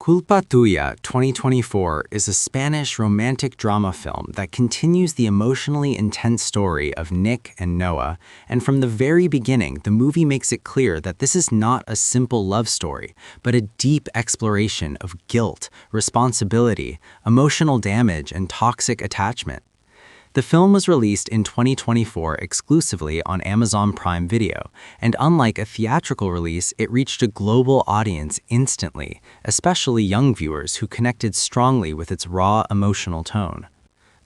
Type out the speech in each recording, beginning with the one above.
Culpa Tuya 2024 is a Spanish romantic drama film that continues the emotionally intense story of Nick and Noah, and from the very beginning, the movie makes it clear that this is not a simple love story, but a deep exploration of guilt, responsibility, emotional damage, and toxic attachment. The film was released in 2024 exclusively on Amazon Prime Video, and unlike a theatrical release, it reached a global audience instantly, especially young viewers who connected strongly with its raw emotional tone.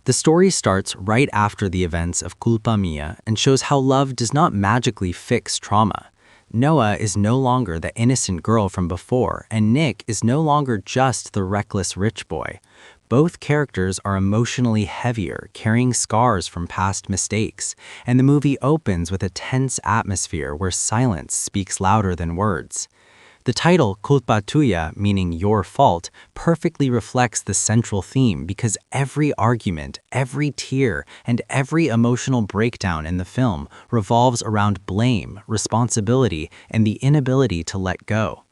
The story starts right after the events of Culpa Mía and shows how love does not magically fix trauma. Noah is no longer the innocent girl from before, and Nick is no longer just the reckless rich boy. Both characters are emotionally heavier, carrying scars from past mistakes, and the movie opens with a tense atmosphere where silence speaks louder than words. The title, Culpa Tuya, meaning your fault, perfectly reflects the central theme because every argument, every tear, and every emotional breakdown in the film revolves around blame, responsibility, and the inability to let go.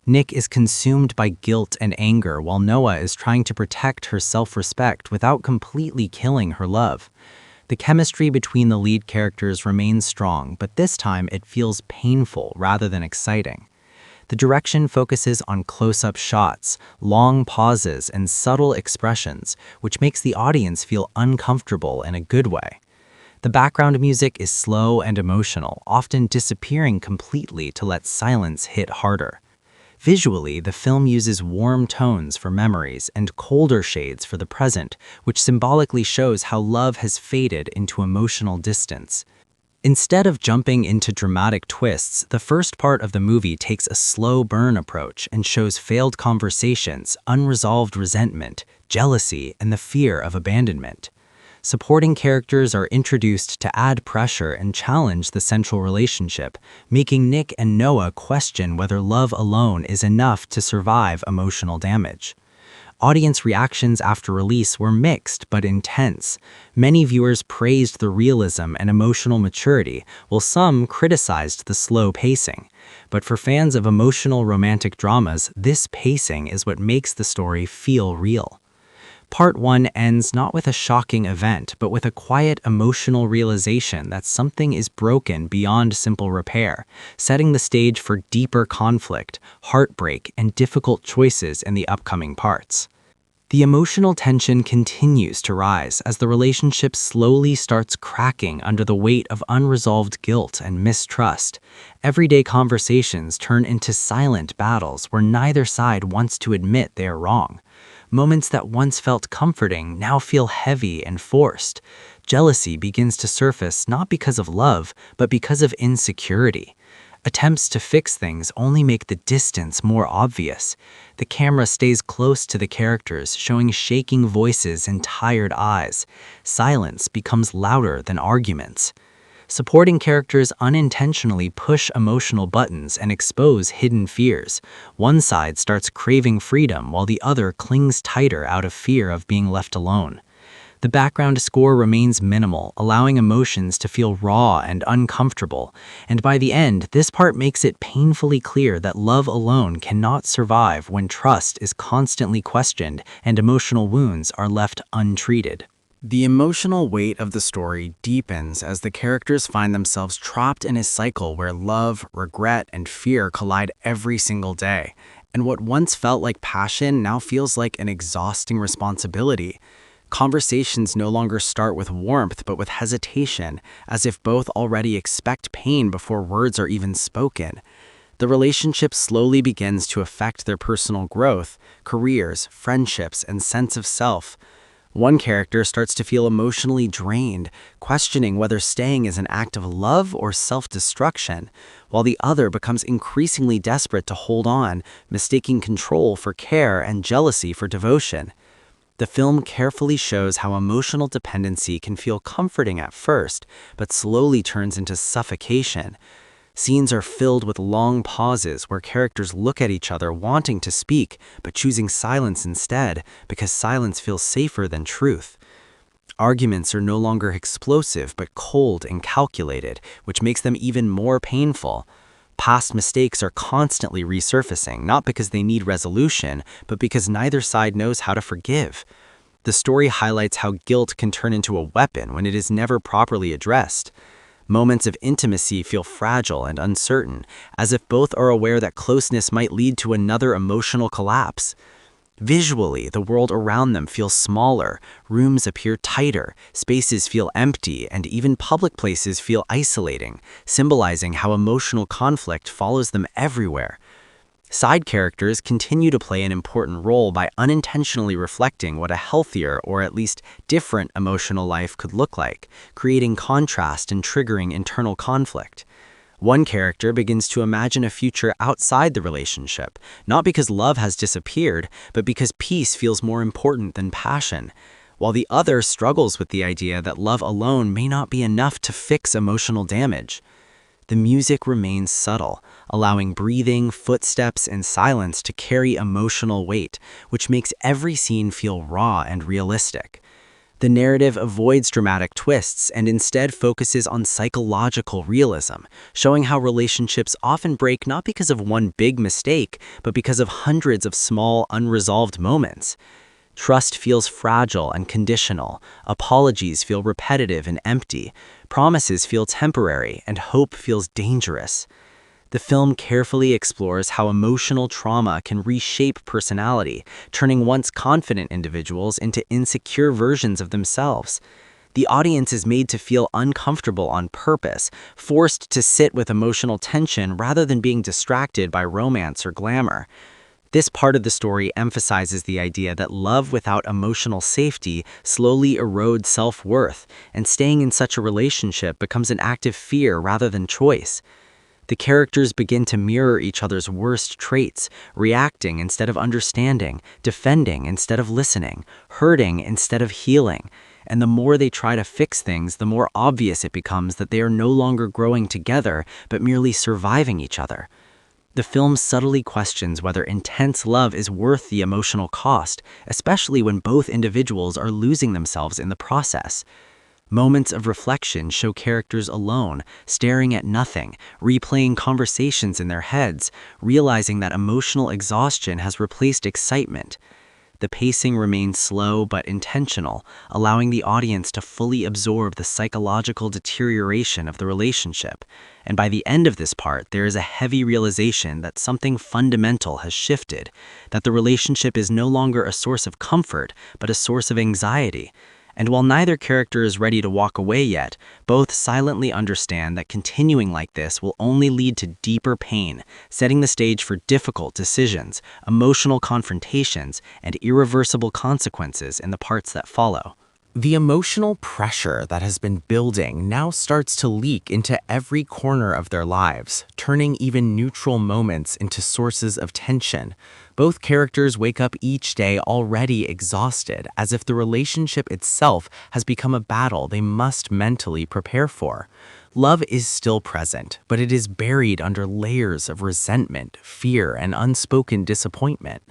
Nick is consumed by guilt and anger while Noah is trying to protect her self-respect without completely killing her love. The chemistry between the lead characters remains strong, but this time it feels painful rather than exciting. The direction focuses on close-up shots, long pauses, and subtle expressions, which makes the audience feel uncomfortable in a good way. The background music is slow and emotional, often disappearing completely to let silence hit harder. Visually, the film uses warm tones for memories and colder shades for the present, which symbolically shows how love has faded into emotional distance. Instead of jumping into dramatic twists, the first part of the movie takes a slow burn approach and shows failed conversations, unresolved resentment, jealousy, and the fear of abandonment. Supporting characters are introduced to add pressure and challenge the central relationship, making Nick and Noah question whether love alone is enough to survive emotional damage. Audience reactions after release were mixed but intense. Many viewers praised the realism and emotional maturity, while some criticized the slow pacing. But for fans of emotional romantic dramas, this pacing is what makes the story feel real. Part 1 ends not with a shocking event, but with a quiet emotional realization that something is broken beyond simple repair, setting the stage for deeper conflict, heartbreak, and difficult choices in the upcoming parts. The emotional tension continues to rise as the relationship slowly starts cracking under the weight of unresolved guilt and mistrust. Everyday conversations turn into silent battles where neither side wants to admit they are wrong. Moments that once felt comforting now feel heavy and forced. Jealousy begins to surface not because of love, but because of insecurity. Attempts to fix things only make the distance more obvious. The camera stays close to the characters, showing shaking voices and tired eyes. Silence becomes louder than arguments. Supporting characters unintentionally push emotional buttons and expose hidden fears. One side starts craving freedom while the other clings tighter out of fear of being left alone. The background score remains minimal, allowing emotions to feel raw and uncomfortable, and by the end, this part makes it painfully clear that love alone cannot survive when trust is constantly questioned and emotional wounds are left untreated. The emotional weight of the story deepens as the characters find themselves trapped in a cycle where love, regret, and fear collide every single day, and what once felt like passion now feels like an exhausting responsibility. Conversations no longer start with warmth but with hesitation, as if both already expect pain before words are even spoken. The relationship slowly begins to affect their personal growth, careers, friendships, and sense of self. One character starts to feel emotionally drained, questioning whether staying is an act of love or self-destruction, while the other becomes increasingly desperate to hold on, mistaking control for care and jealousy for devotion. The film carefully shows how emotional dependency can feel comforting at first, but slowly turns into suffocation. Scenes are filled with long pauses where characters look at each other wanting to speak, but choosing silence instead, because silence feels safer than truth. Arguments are no longer explosive but cold and calculated, which makes them even more painful. Past mistakes are constantly resurfacing, not because they need resolution, but because neither side knows how to forgive. The story highlights how guilt can turn into a weapon when it is never properly addressed. Moments of intimacy feel fragile and uncertain, as if both are aware that closeness might lead to another emotional collapse. Visually, the world around them feels smaller, rooms appear tighter, spaces feel empty, and even public places feel isolating, symbolizing how emotional conflict follows them everywhere. Side characters continue to play an important role by unintentionally reflecting what a healthier or at least different emotional life could look like, creating contrast and triggering internal conflict. One character begins to imagine a future outside the relationship, not because love has disappeared, but because peace feels more important than passion, while the other struggles with the idea that love alone may not be enough to fix emotional damage. The music remains subtle, allowing breathing, footsteps, and silence to carry emotional weight, which makes every scene feel raw and realistic. The narrative avoids dramatic twists and instead focuses on psychological realism, showing how relationships often break not because of one big mistake, but because of hundreds of small, unresolved moments. Trust feels fragile and conditional, apologies feel repetitive and empty, promises feel temporary, and hope feels dangerous. The film carefully explores how emotional trauma can reshape personality, turning once confident individuals into insecure versions of themselves. The audience is made to feel uncomfortable on purpose, forced to sit with emotional tension rather than being distracted by romance or glamour. This part of the story emphasizes the idea that love without emotional safety slowly erodes self-worth, and staying in such a relationship becomes an act of fear rather than choice. The characters begin to mirror each other's worst traits, reacting instead of understanding, defending instead of listening, hurting instead of healing. And the more they try to fix things, the more obvious it becomes that they are no longer growing together, but merely surviving each other. The film subtly questions whether intense love is worth the emotional cost, especially when both individuals are losing themselves in the process. Moments of reflection show characters alone, staring at nothing, replaying conversations in their heads, realizing that emotional exhaustion has replaced excitement. The pacing remains slow but intentional, allowing the audience to fully absorb the psychological deterioration of the relationship. And by the end of this part, there is a heavy realization that something fundamental has shifted, that the relationship is no longer a source of comfort, but a source of anxiety. And while neither character is ready to walk away yet, both silently understand that continuing like this will only lead to deeper pain, setting the stage for difficult decisions, emotional confrontations, and irreversible consequences in the parts that follow. The emotional pressure that has been building now starts to leak into every corner of their lives, turning even neutral moments into sources of tension. Both characters wake up each day already exhausted, as if the relationship itself has become a battle they must mentally prepare for. Love is still present, but it is buried under layers of resentment, fear, and unspoken disappointment.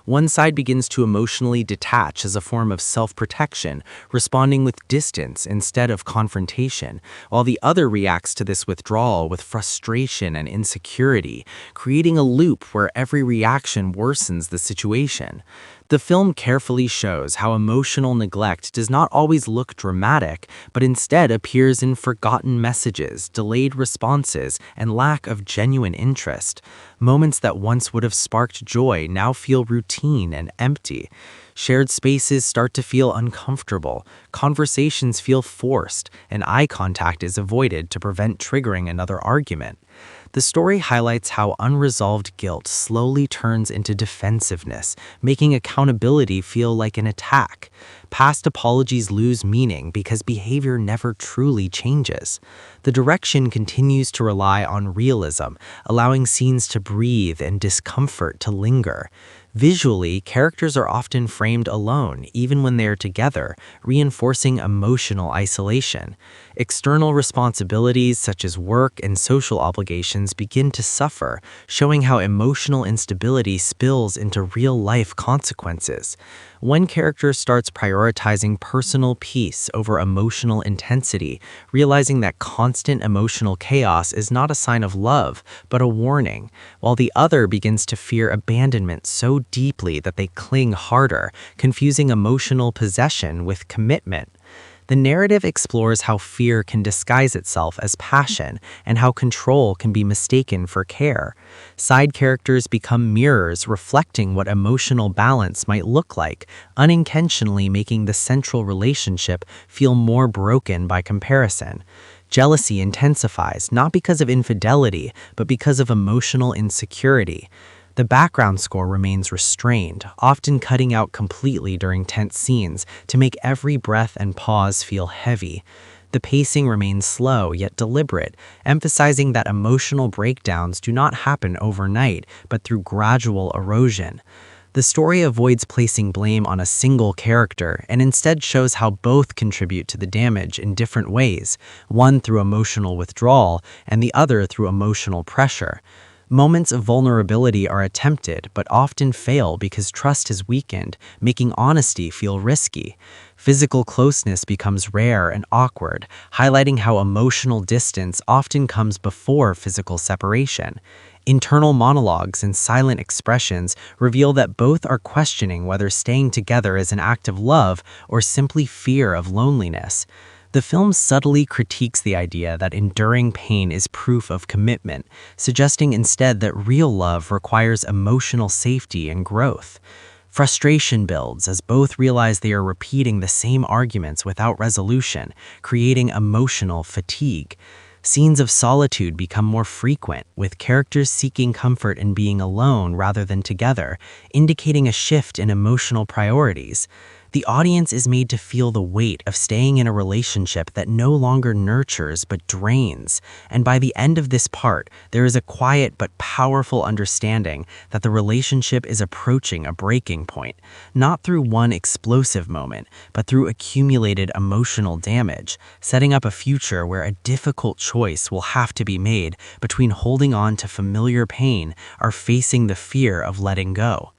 One side begins to emotionally detach as a form of self-protection, responding with distance instead of confrontation, while the other reacts to this withdrawal with frustration and insecurity, creating a loop where every reaction worsens the situation. The film carefully shows how emotional neglect does not always look dramatic, but instead appears in forgotten messages, delayed responses, and lack of genuine interest. Moments that once would have sparked joy now feel routine and empty. Shared spaces start to feel uncomfortable, conversations feel forced, and eye contact is avoided to prevent triggering another argument. The story highlights how unresolved guilt slowly turns into defensiveness, making accountability feel like an attack. Past apologies lose meaning because behavior never truly changes. The direction continues to rely on realism, allowing scenes to breathe and discomfort to linger. Visually, characters are often framed alone, even when they are together, reinforcing emotional isolation. External responsibilities such as work and social obligations begin to suffer, showing how emotional instability spills into real-life consequences. One character starts prioritizing personal peace over emotional intensity, realizing that constant emotional chaos is not a sign of love, but a warning, while the other begins to fear abandonment so deeply that they cling harder, confusing emotional possession with commitment. The narrative explores how fear can disguise itself as passion and how control can be mistaken for care. Side characters become mirrors reflecting what emotional balance might look like, unintentionally making the central relationship feel more broken by comparison. Jealousy intensifies not because of infidelity, but because of emotional insecurity. The background score remains restrained, often cutting out completely during tense scenes to make every breath and pause feel heavy. The pacing remains slow yet deliberate, emphasizing that emotional breakdowns do not happen overnight, but through gradual erosion. The story avoids placing blame on a single character and instead shows how both contribute to the damage in different ways, one through emotional withdrawal and the other through emotional pressure. Moments of vulnerability are attempted but often fail because trust is weakened, making honesty feel risky. Physical closeness becomes rare and awkward, highlighting how emotional distance often comes before physical separation. Internal monologues and silent expressions reveal that both are questioning whether staying together is an act of love or simply fear of loneliness. The film subtly critiques the idea that enduring pain is proof of commitment, suggesting instead that real love requires emotional safety and growth. Frustration builds as both realize they are repeating the same arguments without resolution, creating emotional fatigue. Scenes of solitude become more frequent, with characters seeking comfort in being alone rather than together, indicating a shift in emotional priorities. The audience is made to feel the weight of staying in a relationship that no longer nurtures but drains, and by the end of this part, there is a quiet but powerful understanding that the relationship is approaching a breaking point, not through one explosive moment, but through accumulated emotional damage, setting up a future where a difficult choice will have to be made between holding on to familiar pain or facing the fear of letting go.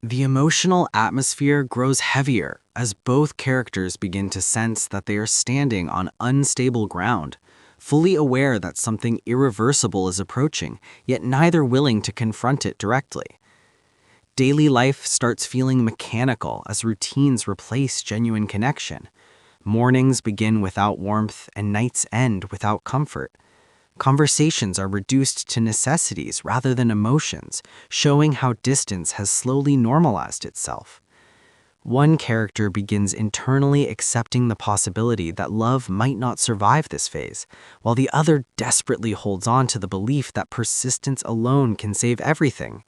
The emotional atmosphere grows heavier as both characters begin to sense that they are standing on unstable ground, fully aware that something irreversible is approaching, yet neither willing to confront it directly. Daily life starts feeling mechanical as routines replace genuine connection. Mornings begin without warmth and nights end without comfort. Conversations are reduced to necessities rather than emotions, showing how distance has slowly normalized itself. One character begins internally accepting the possibility that love might not survive this phase, while the other desperately holds on to the belief that persistence alone can save everything.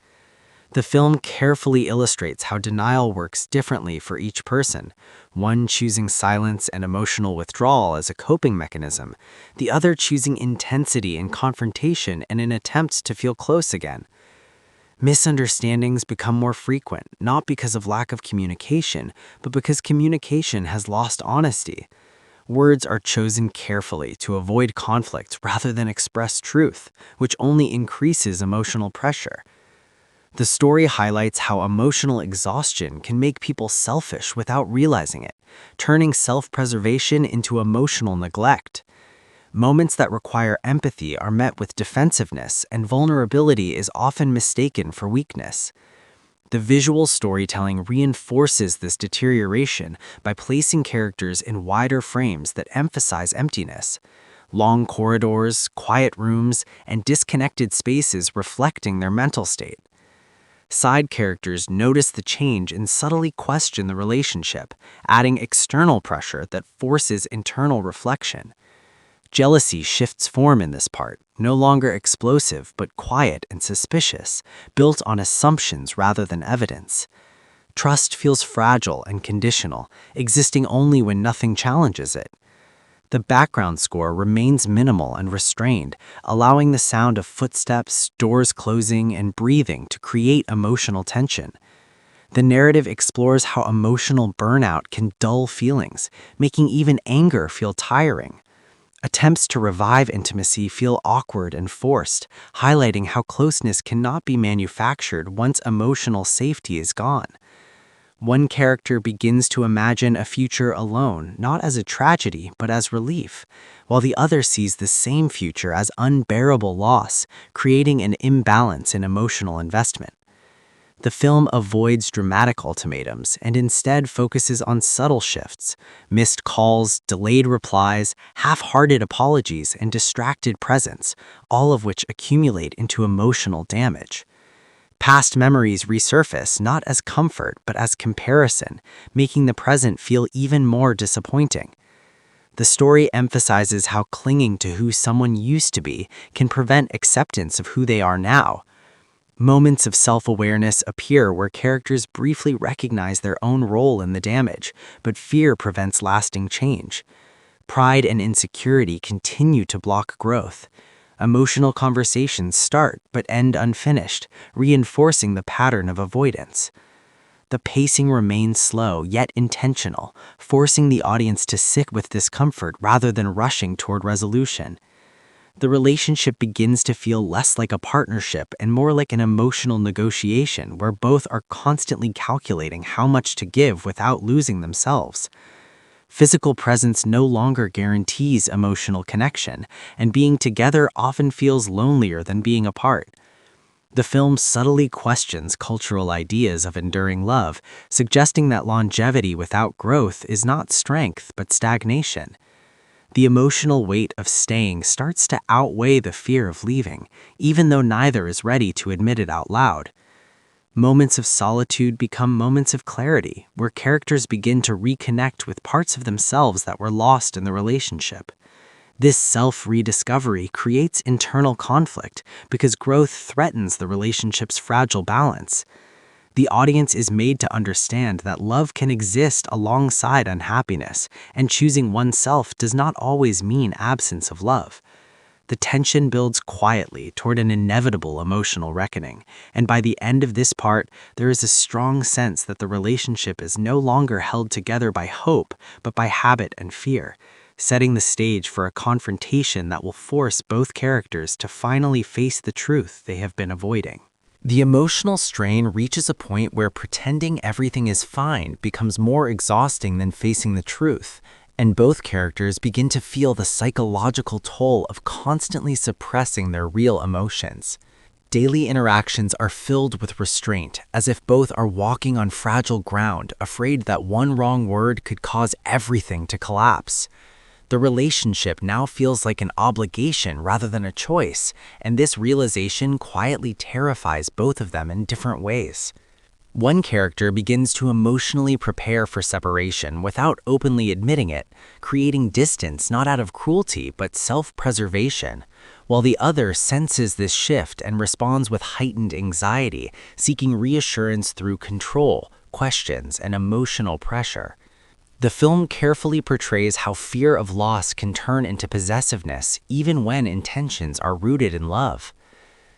The film carefully illustrates how denial works differently for each person, one choosing silence and emotional withdrawal as a coping mechanism, the other choosing intensity and confrontation in an attempt to feel close again. Misunderstandings become more frequent, not because of lack of communication, but because communication has lost honesty. Words are chosen carefully to avoid conflict rather than express truth, which only increases emotional pressure. The story highlights how emotional exhaustion can make people selfish without realizing it, turning self-preservation into emotional neglect. Moments that require empathy are met with defensiveness, and vulnerability is often mistaken for weakness. The visual storytelling reinforces this deterioration by placing characters in wider frames that emphasize emptiness. Long corridors, quiet rooms, and disconnected spaces reflecting their mental state. Side characters notice the change and subtly question the relationship, adding external pressure that forces internal reflection. Jealousy shifts form in this part, no longer explosive but quiet and suspicious, built on assumptions rather than evidence. Trust feels fragile and conditional, existing only when nothing challenges it. The background score remains minimal and restrained, allowing the sound of footsteps, doors closing, and breathing to create emotional tension. The narrative explores how emotional burnout can dull feelings, making even anger feel tiring. Attempts to revive intimacy feel awkward and forced, highlighting how closeness cannot be manufactured once emotional safety is gone. One character begins to imagine a future alone, not as a tragedy, but as relief, while the other sees the same future as unbearable loss, creating an imbalance in emotional investment. The film avoids dramatic ultimatums and instead focuses on subtle shifts, missed calls, delayed replies, half-hearted apologies, and distracted presence, all of which accumulate into emotional damage. Past memories resurface not as comfort but as comparison, making the present feel even more disappointing. The story emphasizes how clinging to who someone used to be can prevent acceptance of who they are now. Moments of self-awareness appear where characters briefly recognize their own role in the damage, but fear prevents lasting change. Pride and insecurity continue to block growth. Emotional conversations start but end unfinished, reinforcing the pattern of avoidance. The pacing remains slow yet intentional, forcing the audience to sit with discomfort rather than rushing toward resolution. The relationship begins to feel less like a partnership and more like an emotional negotiation where both are constantly calculating how much to give without losing themselves. Physical presence no longer guarantees emotional connection, and being together often feels lonelier than being apart. The film subtly questions cultural ideas of enduring love, suggesting that longevity without growth is not strength but stagnation. The emotional weight of staying starts to outweigh the fear of leaving, even though neither is ready to admit it out loud. Moments of solitude become moments of clarity, where characters begin to reconnect with parts of themselves that were lost in the relationship. This self-rediscovery creates internal conflict because growth threatens the relationship's fragile balance. The audience is made to understand that love can exist alongside unhappiness, and choosing oneself does not always mean absence of love. The tension builds quietly toward an inevitable emotional reckoning, and by the end of this part, there is a strong sense that the relationship is no longer held together by hope, but by habit and fear, setting the stage for a confrontation that will force both characters to finally face the truth they have been avoiding. The emotional strain reaches a point where pretending everything is fine becomes more exhausting than facing the truth, and both characters begin to feel the psychological toll of constantly suppressing their real emotions. Daily interactions are filled with restraint, as if both are walking on fragile ground, afraid that one wrong word could cause everything to collapse. The relationship now feels like an obligation rather than a choice, and this realization quietly terrifies both of them in different ways. One character begins to emotionally prepare for separation without openly admitting it, creating distance not out of cruelty but self-preservation, while the other senses this shift and responds with heightened anxiety, seeking reassurance through control, questions, and emotional pressure. The film carefully portrays how fear of loss can turn into possessiveness even when intentions are rooted in love.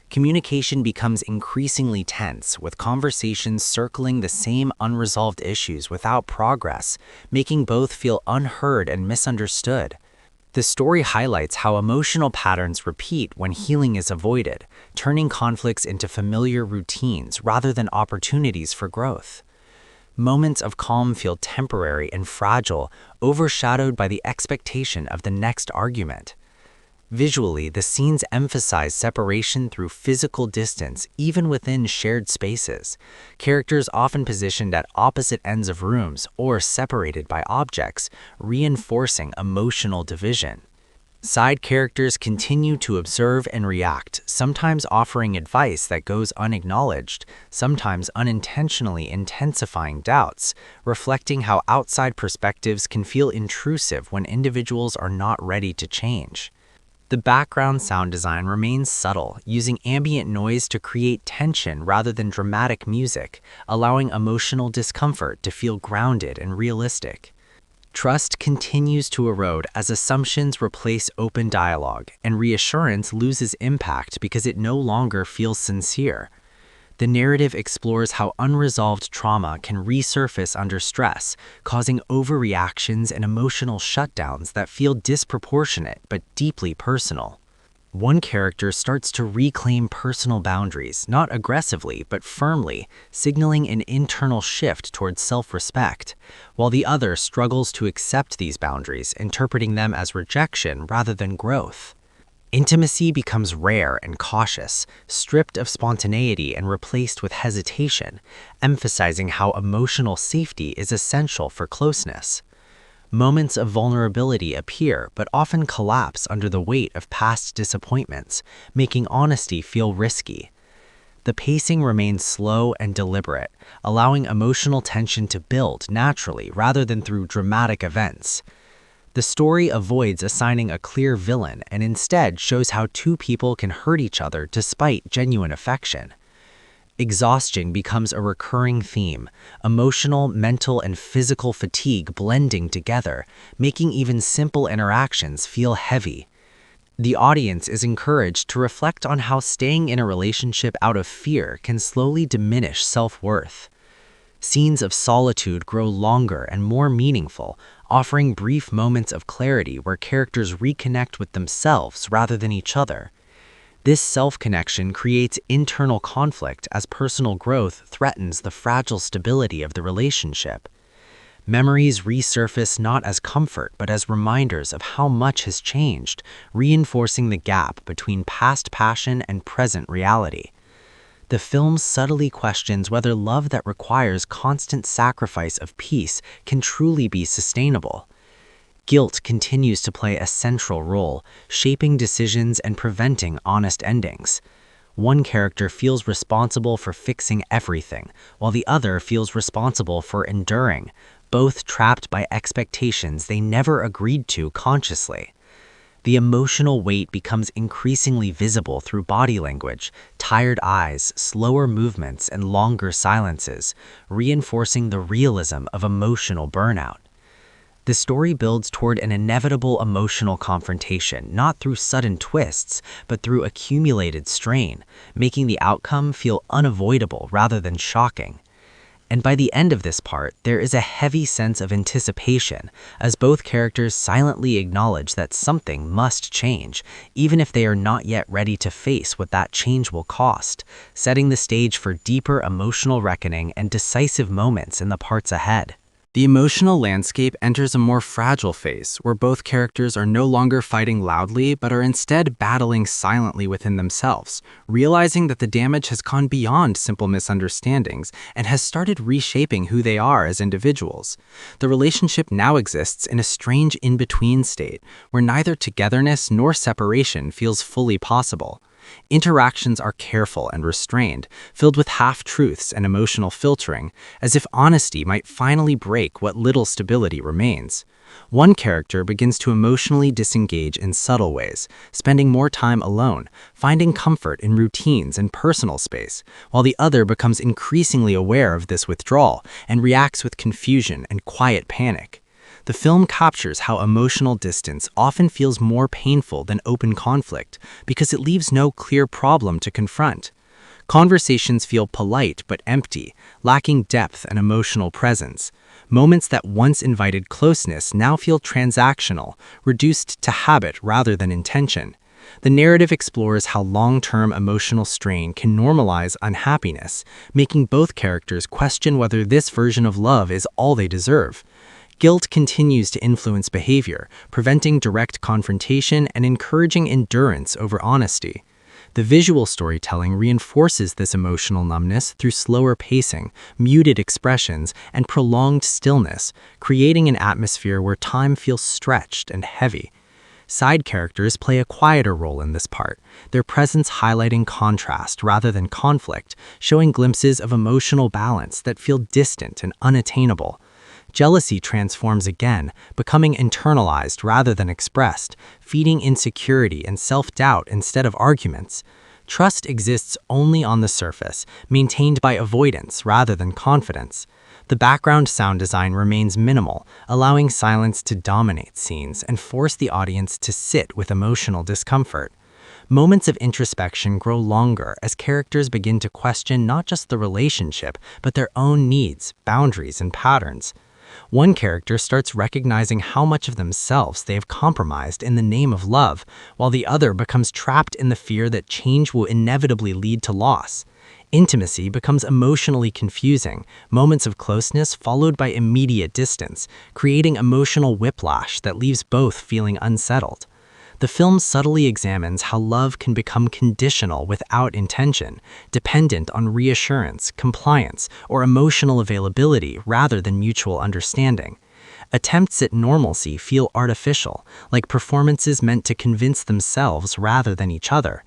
Communication becomes increasingly tense, with conversations circling the same unresolved issues without progress, making both feel unheard and misunderstood. The story highlights how emotional patterns repeat when healing is avoided, turning conflicts into familiar routines rather than opportunities for growth. Moments of calm feel temporary and fragile, overshadowed by the expectation of the next argument. Visually, the scenes emphasize separation through physical distance, even within shared spaces. Characters often positioned at opposite ends of rooms or separated by objects, reinforcing emotional division. Side characters continue to observe and react, sometimes offering advice that goes unacknowledged, sometimes unintentionally intensifying doubts, reflecting how outside perspectives can feel intrusive when individuals are not ready to change. The background sound design remains subtle, using ambient noise to create tension rather than dramatic music, allowing emotional discomfort to feel grounded and realistic. Trust continues to erode as assumptions replace open dialogue, and reassurance loses impact because it no longer feels sincere. The narrative explores how unresolved trauma can resurface under stress, causing overreactions and emotional shutdowns that feel disproportionate but deeply personal. One character starts to reclaim personal boundaries, not aggressively, but firmly, signaling an internal shift towards self-respect, while the other struggles to accept these boundaries, interpreting them as rejection rather than growth. Intimacy becomes rare and cautious, stripped of spontaneity and replaced with hesitation, emphasizing how emotional safety is essential for closeness. Moments of vulnerability appear but often collapse under the weight of past disappointments, making honesty feel risky. The pacing remains slow and deliberate, allowing emotional tension to build naturally rather than through dramatic events. The story avoids assigning a clear villain and instead shows how two people can hurt each other despite genuine affection. Exhaustion becomes a recurring theme, emotional, mental, and physical fatigue blending together, making even simple interactions feel heavy. The audience is encouraged to reflect on how staying in a relationship out of fear can slowly diminish self-worth. Scenes of solitude grow longer and more meaningful, offering brief moments of clarity where characters reconnect with themselves rather than each other. This self-connection creates internal conflict as personal growth threatens the fragile stability of the relationship. Memories resurface not as comfort but as reminders of how much has changed, reinforcing the gap between past passion and present reality. The film subtly questions whether love that requires constant sacrifice of peace can truly be sustainable. Guilt continues to play a central role, shaping decisions and preventing honest endings. One character feels responsible for fixing everything, while the other feels responsible for enduring, both trapped by expectations they never agreed to consciously. The emotional weight becomes increasingly visible through body language, tired eyes, slower movements, and longer silences, reinforcing the realism of emotional burnout. The story builds toward an inevitable emotional confrontation, not through sudden twists, but through accumulated strain, making the outcome feel unavoidable rather than shocking. And by the end of this part, there is a heavy sense of anticipation, as both characters silently acknowledge that something must change, even if they are not yet ready to face what that change will cost, setting the stage for deeper emotional reckoning and decisive moments in the parts ahead. The emotional landscape enters a more fragile phase, where both characters are no longer fighting loudly but are instead battling silently within themselves, realizing that the damage has gone beyond simple misunderstandings and has started reshaping who they are as individuals. The relationship now exists in a strange in-between state, where neither togetherness nor separation feels fully possible. Interactions are careful and restrained, filled with half-truths and emotional filtering, as if honesty might finally break what little stability remains. One character begins to emotionally disengage in subtle ways, spending more time alone, finding comfort in routines and personal space, while the other becomes increasingly aware of this withdrawal and reacts with confusion and quiet panic. The film captures how emotional distance often feels more painful than open conflict because it leaves no clear problem to confront. Conversations feel polite but empty, lacking depth and emotional presence. Moments that once invited closeness now feel transactional, reduced to habit rather than intention. The narrative explores how long-term emotional strain can normalize unhappiness, making both characters question whether this version of love is all they deserve. Guilt continues to influence behavior, preventing direct confrontation and encouraging endurance over honesty. The visual storytelling reinforces this emotional numbness through slower pacing, muted expressions, and prolonged stillness, creating an atmosphere where time feels stretched and heavy. Side characters play a quieter role in this part, their presence highlighting contrast rather than conflict, showing glimpses of emotional balance that feel distant and unattainable. Jealousy transforms again, becoming internalized rather than expressed, feeding insecurity and self-doubt instead of arguments. Trust exists only on the surface, maintained by avoidance rather than confidence. The background sound design remains minimal, allowing silence to dominate scenes and force the audience to sit with emotional discomfort. Moments of introspection grow longer as characters begin to question not just the relationship, but their own needs, boundaries, and patterns. One character starts recognizing how much of themselves they have compromised in the name of love, while the other becomes trapped in the fear that change will inevitably lead to loss. Intimacy becomes emotionally confusing, moments of closeness followed by immediate distance, creating emotional whiplash that leaves both feeling unsettled. The film subtly examines how love can become conditional without intention, dependent on reassurance, compliance, or emotional availability rather than mutual understanding. Attempts at normalcy feel artificial, like performances meant to convince themselves rather than each other.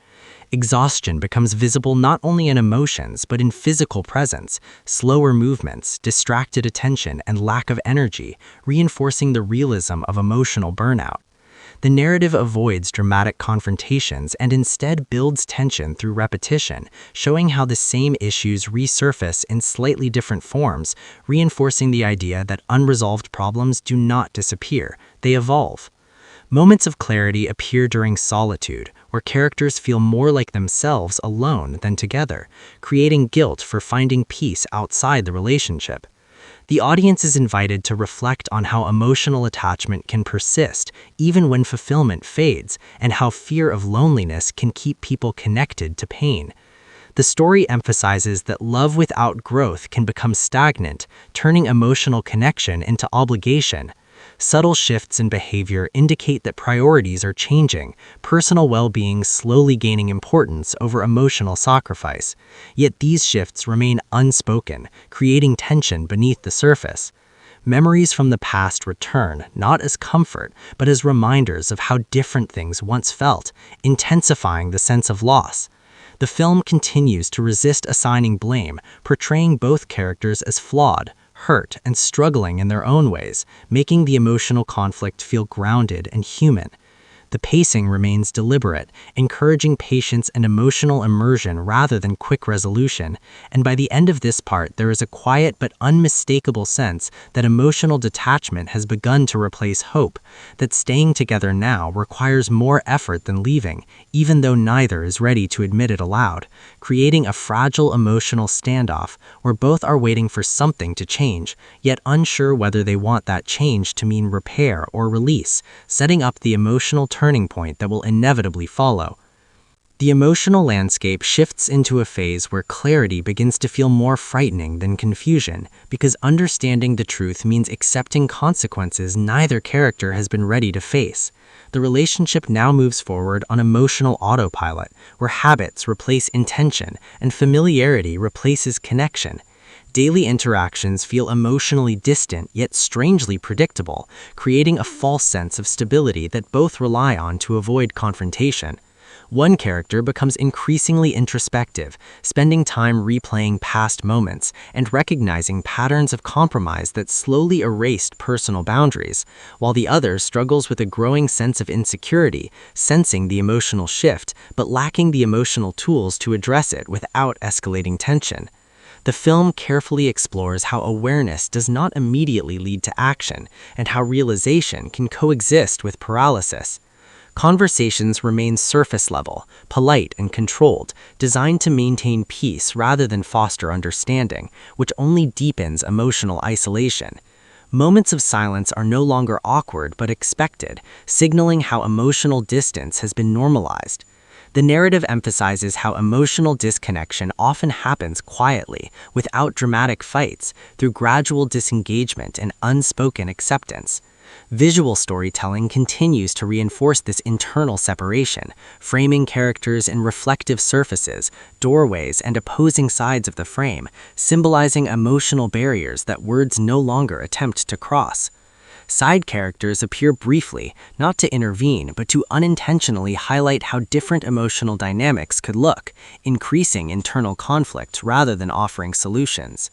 Exhaustion becomes visible not only in emotions but in physical presence, slower movements, distracted attention, and lack of energy, reinforcing the realism of emotional burnout. The narrative avoids dramatic confrontations and instead builds tension through repetition, showing how the same issues resurface in slightly different forms, reinforcing the idea that unresolved problems do not disappear, they evolve. Moments of clarity appear during solitude, where characters feel more like themselves alone than together, creating guilt for finding peace outside the relationship. The audience is invited to reflect on how emotional attachment can persist even when fulfillment fades, and how fear of loneliness can keep people connected to pain. The story emphasizes that love without growth can become stagnant, turning emotional connection into obligation. Subtle shifts in behavior indicate that priorities are changing, personal well-being slowly gaining importance over emotional sacrifice. Yet these shifts remain unspoken, creating tension beneath the surface. Memories from the past return, not as comfort, but as reminders of how different things once felt, intensifying the sense of loss. The film continues to resist assigning blame, portraying both characters as flawed, hurt, and struggling in their own ways, making the emotional conflict feel grounded and human. The pacing remains deliberate, encouraging patience and emotional immersion rather than quick resolution, and by the end of this part there is a quiet but unmistakable sense that emotional detachment has begun to replace hope, that staying together now requires more effort than leaving, even though neither is ready to admit it aloud, creating a fragile emotional standoff where both are waiting for something to change, yet unsure whether they want that change to mean repair or release, setting up the emotional turning point that will inevitably follow. The emotional landscape shifts into a phase where clarity begins to feel more frightening than confusion, because understanding the truth means accepting consequences neither character has been ready to face. The relationship now moves forward on emotional autopilot, where habits replace intention and familiarity replaces connection. Daily interactions feel emotionally distant yet strangely predictable, creating a false sense of stability that both rely on to avoid confrontation. One character becomes increasingly introspective, spending time replaying past moments and recognizing patterns of compromise that slowly erased personal boundaries, while the other struggles with a growing sense of insecurity, sensing the emotional shift but lacking the emotional tools to address it without escalating tension. The film carefully explores how awareness does not immediately lead to action, and how realization can coexist with paralysis. Conversations remain surface level, polite and controlled, designed to maintain peace rather than foster understanding, which only deepens emotional isolation. Moments of silence are no longer awkward but expected, signaling how emotional distance has been normalized. The narrative emphasizes how emotional disconnection often happens quietly, without dramatic fights, through gradual disengagement and unspoken acceptance. Visual storytelling continues to reinforce this internal separation, framing characters in reflective surfaces, doorways, and opposing sides of the frame, symbolizing emotional barriers that words no longer attempt to cross. Side characters appear briefly, not to intervene, but to unintentionally highlight how different emotional dynamics could look, increasing internal conflict rather than offering solutions.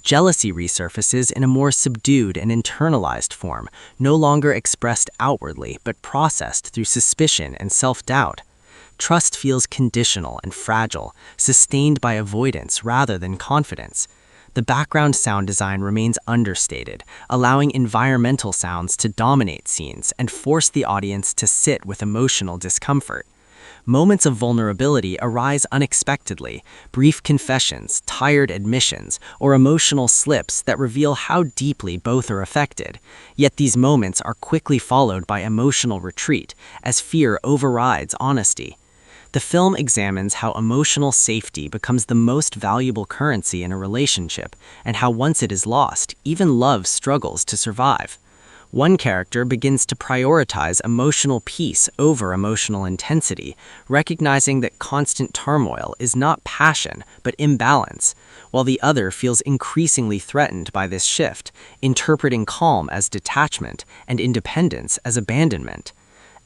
Jealousy resurfaces in a more subdued and internalized form, no longer expressed outwardly but processed through suspicion and self-doubt. Trust feels conditional and fragile, sustained by avoidance rather than confidence. The background sound design remains understated, allowing environmental sounds to dominate scenes and force the audience to sit with emotional discomfort. Moments of vulnerability arise unexpectedly, brief confessions, tired admissions, or emotional slips that reveal how deeply both are affected. Yet these moments are quickly followed by emotional retreat, as fear overrides honesty. The film examines how emotional safety becomes the most valuable currency in a relationship, and how once it is lost, even love struggles to survive. One character begins to prioritize emotional peace over emotional intensity, recognizing that constant turmoil is not passion, but imbalance, while the other feels increasingly threatened by this shift, interpreting calm as detachment and independence as abandonment.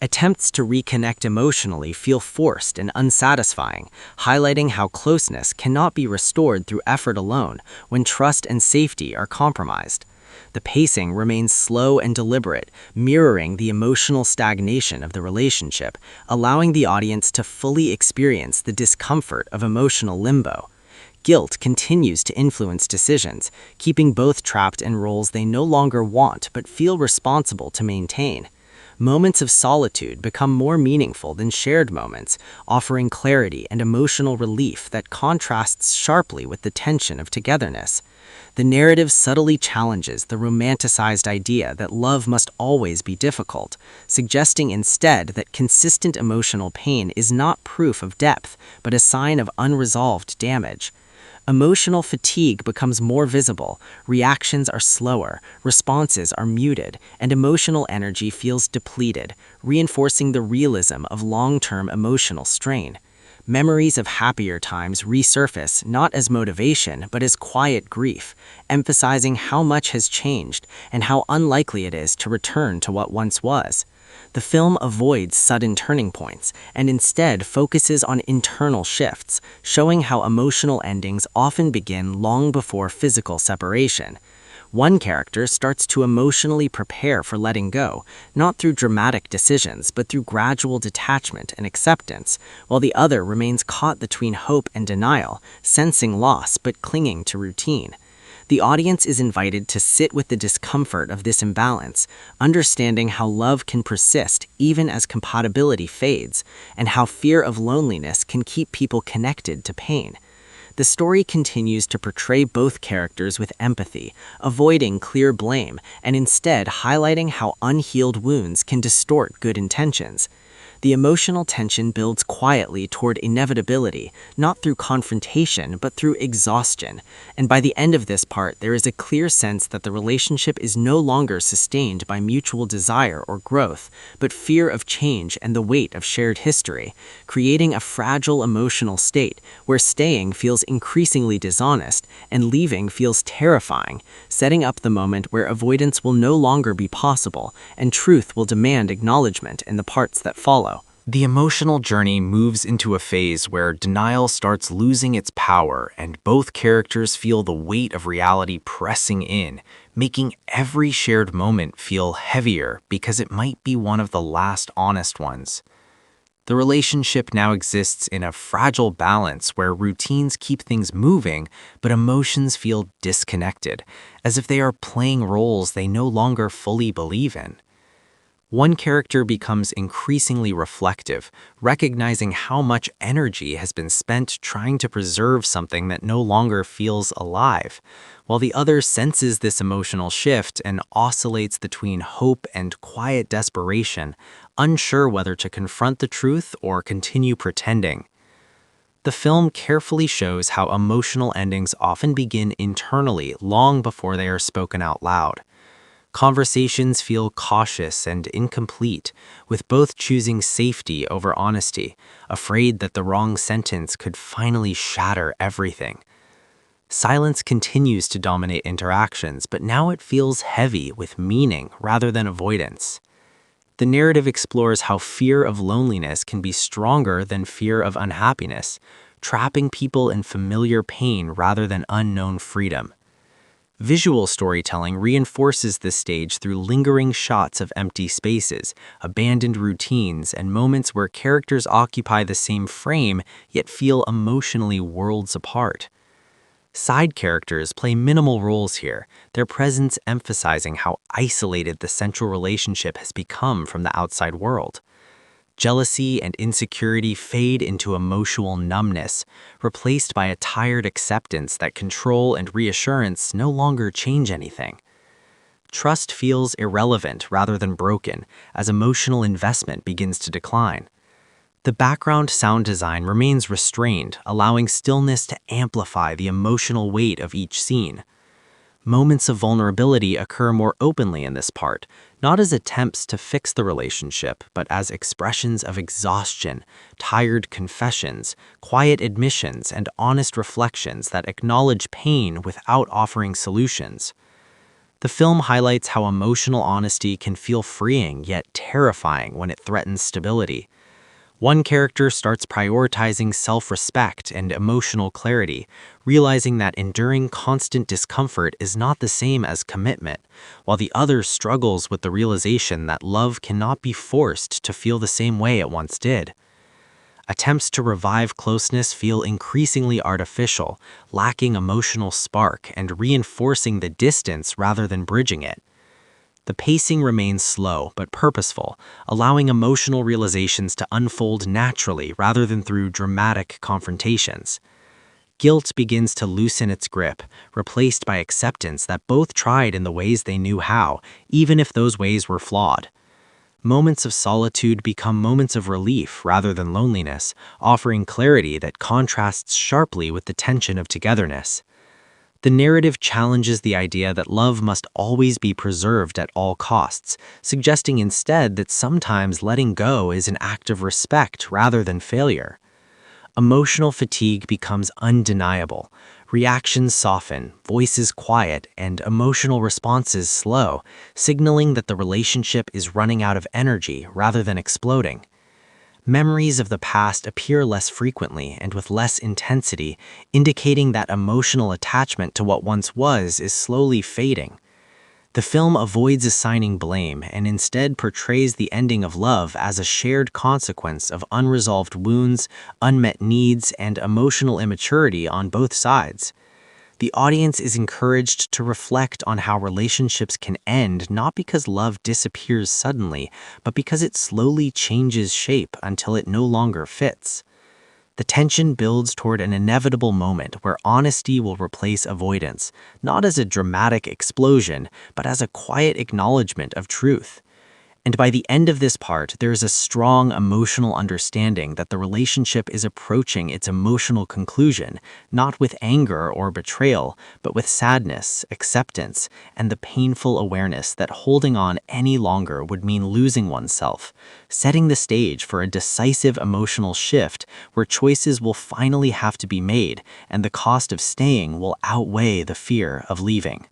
Attempts to reconnect emotionally feel forced and unsatisfying, highlighting how closeness cannot be restored through effort alone when trust and safety are compromised. The pacing remains slow and deliberate, mirroring the emotional stagnation of the relationship, allowing the audience to fully experience the discomfort of emotional limbo. Guilt continues to influence decisions, keeping both trapped in roles they no longer want but feel responsible to maintain. Moments of solitude become more meaningful than shared moments, offering clarity and emotional relief that contrasts sharply with the tension of togetherness. The narrative subtly challenges the romanticized idea that love must always be difficult, suggesting instead that consistent emotional pain is not proof of depth, but a sign of unresolved damage. Emotional fatigue becomes more visible, reactions are slower, responses are muted, and emotional energy feels depleted, reinforcing the realism of long-term emotional strain. Memories of happier times resurface not as motivation but as quiet grief, emphasizing how much has changed and how unlikely it is to return to what once was. The film avoids sudden turning points and instead focuses on internal shifts, showing how emotional endings often begin long before physical separation. One character starts to emotionally prepare for letting go, not through dramatic decisions, but through gradual detachment and acceptance, while the other remains caught between hope and denial, sensing loss but clinging to routine. The audience is invited to sit with the discomfort of this imbalance, understanding how love can persist even as compatibility fades, and how fear of loneliness can keep people connected to pain. The story continues to portray both characters with empathy, avoiding clear blame, and instead highlighting how unhealed wounds can distort good intentions. The emotional tension builds quietly toward inevitability, not through confrontation, but through exhaustion. And by the end of this part, there is a clear sense that the relationship is no longer sustained by mutual desire or growth, but fear of change and the weight of shared history, creating a fragile emotional state where staying feels increasingly dishonest and leaving feels terrifying, setting up the moment where avoidance will no longer be possible and truth will demand acknowledgement in the parts that follow. The emotional journey moves into a phase where denial starts losing its power and both characters feel the weight of reality pressing in, making every shared moment feel heavier because it might be one of the last honest ones. The relationship now exists in a fragile balance where routines keep things moving, but emotions feel disconnected, as if they are playing roles they no longer fully believe in. One character becomes increasingly reflective, recognizing how much energy has been spent trying to preserve something that no longer feels alive, while the other senses this emotional shift and oscillates between hope and quiet desperation, unsure whether to confront the truth or continue pretending. The film carefully shows how emotional endings often begin internally long before they are spoken out loud. Conversations feel cautious and incomplete, with both choosing safety over honesty, afraid that the wrong sentence could finally shatter everything. Silence continues to dominate interactions, but now it feels heavy with meaning rather than avoidance. The narrative explores how fear of loneliness can be stronger than fear of unhappiness, trapping people in familiar pain rather than unknown freedom. Visual storytelling reinforces this stage through lingering shots of empty spaces, abandoned routines, and moments where characters occupy the same frame yet feel emotionally worlds apart. Side characters play minimal roles here, their presence emphasizing how isolated the central relationship has become from the outside world. Jealousy and insecurity fade into emotional numbness, replaced by a tired acceptance that control and reassurance no longer change anything. Trust feels irrelevant rather than broken as emotional investment begins to decline. The background sound design remains restrained, allowing stillness to amplify the emotional weight of each scene. Moments of vulnerability occur more openly in this part, not as attempts to fix the relationship, but as expressions of exhaustion, tired confessions, quiet admissions, and honest reflections that acknowledge pain without offering solutions. The film highlights how emotional honesty can feel freeing yet terrifying when it threatens stability. One character starts prioritizing self-respect and emotional clarity, realizing that enduring constant discomfort is not the same as commitment, while the other struggles with the realization that love cannot be forced to feel the same way it once did. Attempts to revive closeness feel increasingly artificial, lacking emotional spark and reinforcing the distance rather than bridging it. The pacing remains slow but purposeful, allowing emotional realizations to unfold naturally rather than through dramatic confrontations. Guilt begins to loosen its grip, replaced by acceptance that both tried in the ways they knew how, even if those ways were flawed. Moments of solitude become moments of relief rather than loneliness, offering clarity that contrasts sharply with the tension of togetherness. The narrative challenges the idea that love must always be preserved at all costs, suggesting instead that sometimes letting go is an act of respect rather than failure. Emotional fatigue becomes undeniable. Reactions soften, voices quiet, and emotional responses slow, signaling that the relationship is running out of energy rather than exploding. Memories of the past appear less frequently and with less intensity, indicating that emotional attachment to what once was is slowly fading. The film avoids assigning blame and instead portrays the ending of love as a shared consequence of unresolved wounds, unmet needs, and emotional immaturity on both sides. The audience is encouraged to reflect on how relationships can end not because love disappears suddenly, but because it slowly changes shape until it no longer fits. The tension builds toward an inevitable moment where honesty will replace avoidance, not as a dramatic explosion, but as a quiet acknowledgement of truth. And by the end of this part, there is a strong emotional understanding that the relationship is approaching its emotional conclusion, not with anger or betrayal, but with sadness, acceptance, and the painful awareness that holding on any longer would mean losing oneself, setting the stage for a decisive emotional shift where choices will finally have to be made and the cost of staying will outweigh the fear of leaving.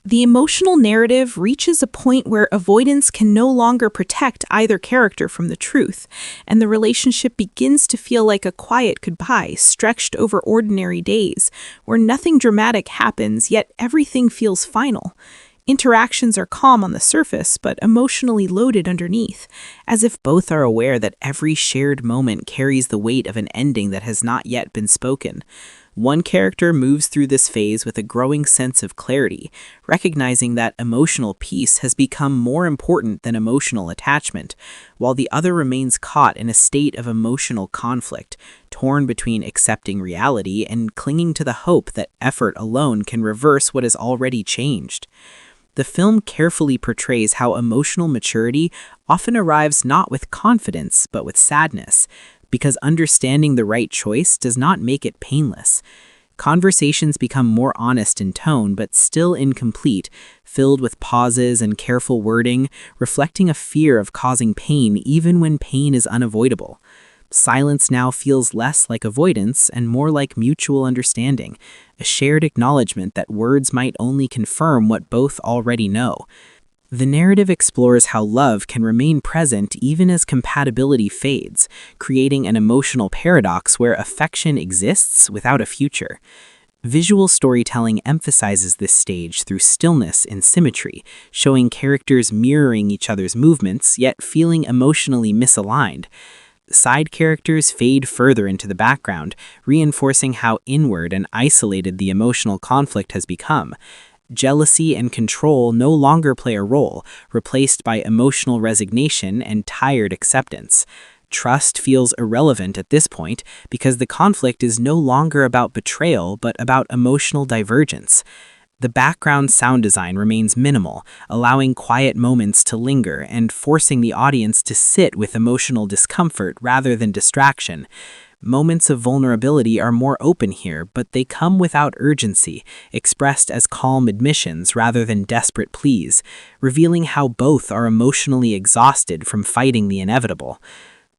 The emotional narrative reaches a point where avoidance can no longer protect either character from the truth, and the relationship begins to feel like a quiet goodbye stretched over ordinary days, where nothing dramatic happens, yet everything feels final. Interactions are calm on the surface, but emotionally loaded underneath, as if both are aware that every shared moment carries the weight of an ending that has not yet been spoken. One character moves through this phase with a growing sense of clarity, recognizing that emotional peace has become more important than emotional attachment, while the other remains caught in a state of emotional conflict, torn between accepting reality and clinging to the hope that effort alone can reverse what has already changed. The film carefully portrays how emotional maturity often arrives not with confidence, but with sadness, because understanding the right choice does not make it painless. Conversations become more honest in tone, but still incomplete, filled with pauses and careful wording, reflecting a fear of causing pain even when pain is unavoidable. Silence now feels less like avoidance and more like mutual understanding, a shared acknowledgement that words might only confirm what both already know. The narrative explores how love can remain present even as compatibility fades, creating an emotional paradox where affection exists without a future. Visual storytelling emphasizes this stage through stillness and symmetry, showing characters mirroring each other's movements yet feeling emotionally misaligned. Side characters fade further into the background, reinforcing how inward and isolated the emotional conflict has become. Jealousy and control no longer play a role, replaced by emotional resignation and tired acceptance. Trust feels irrelevant at this point because the conflict is no longer about betrayal but about emotional divergence. The background sound design remains minimal, allowing quiet moments to linger and forcing the audience to sit with emotional discomfort rather than distraction. Moments of vulnerability are more open here, but they come without urgency, expressed as calm admissions rather than desperate pleas, revealing how both are emotionally exhausted from fighting the inevitable.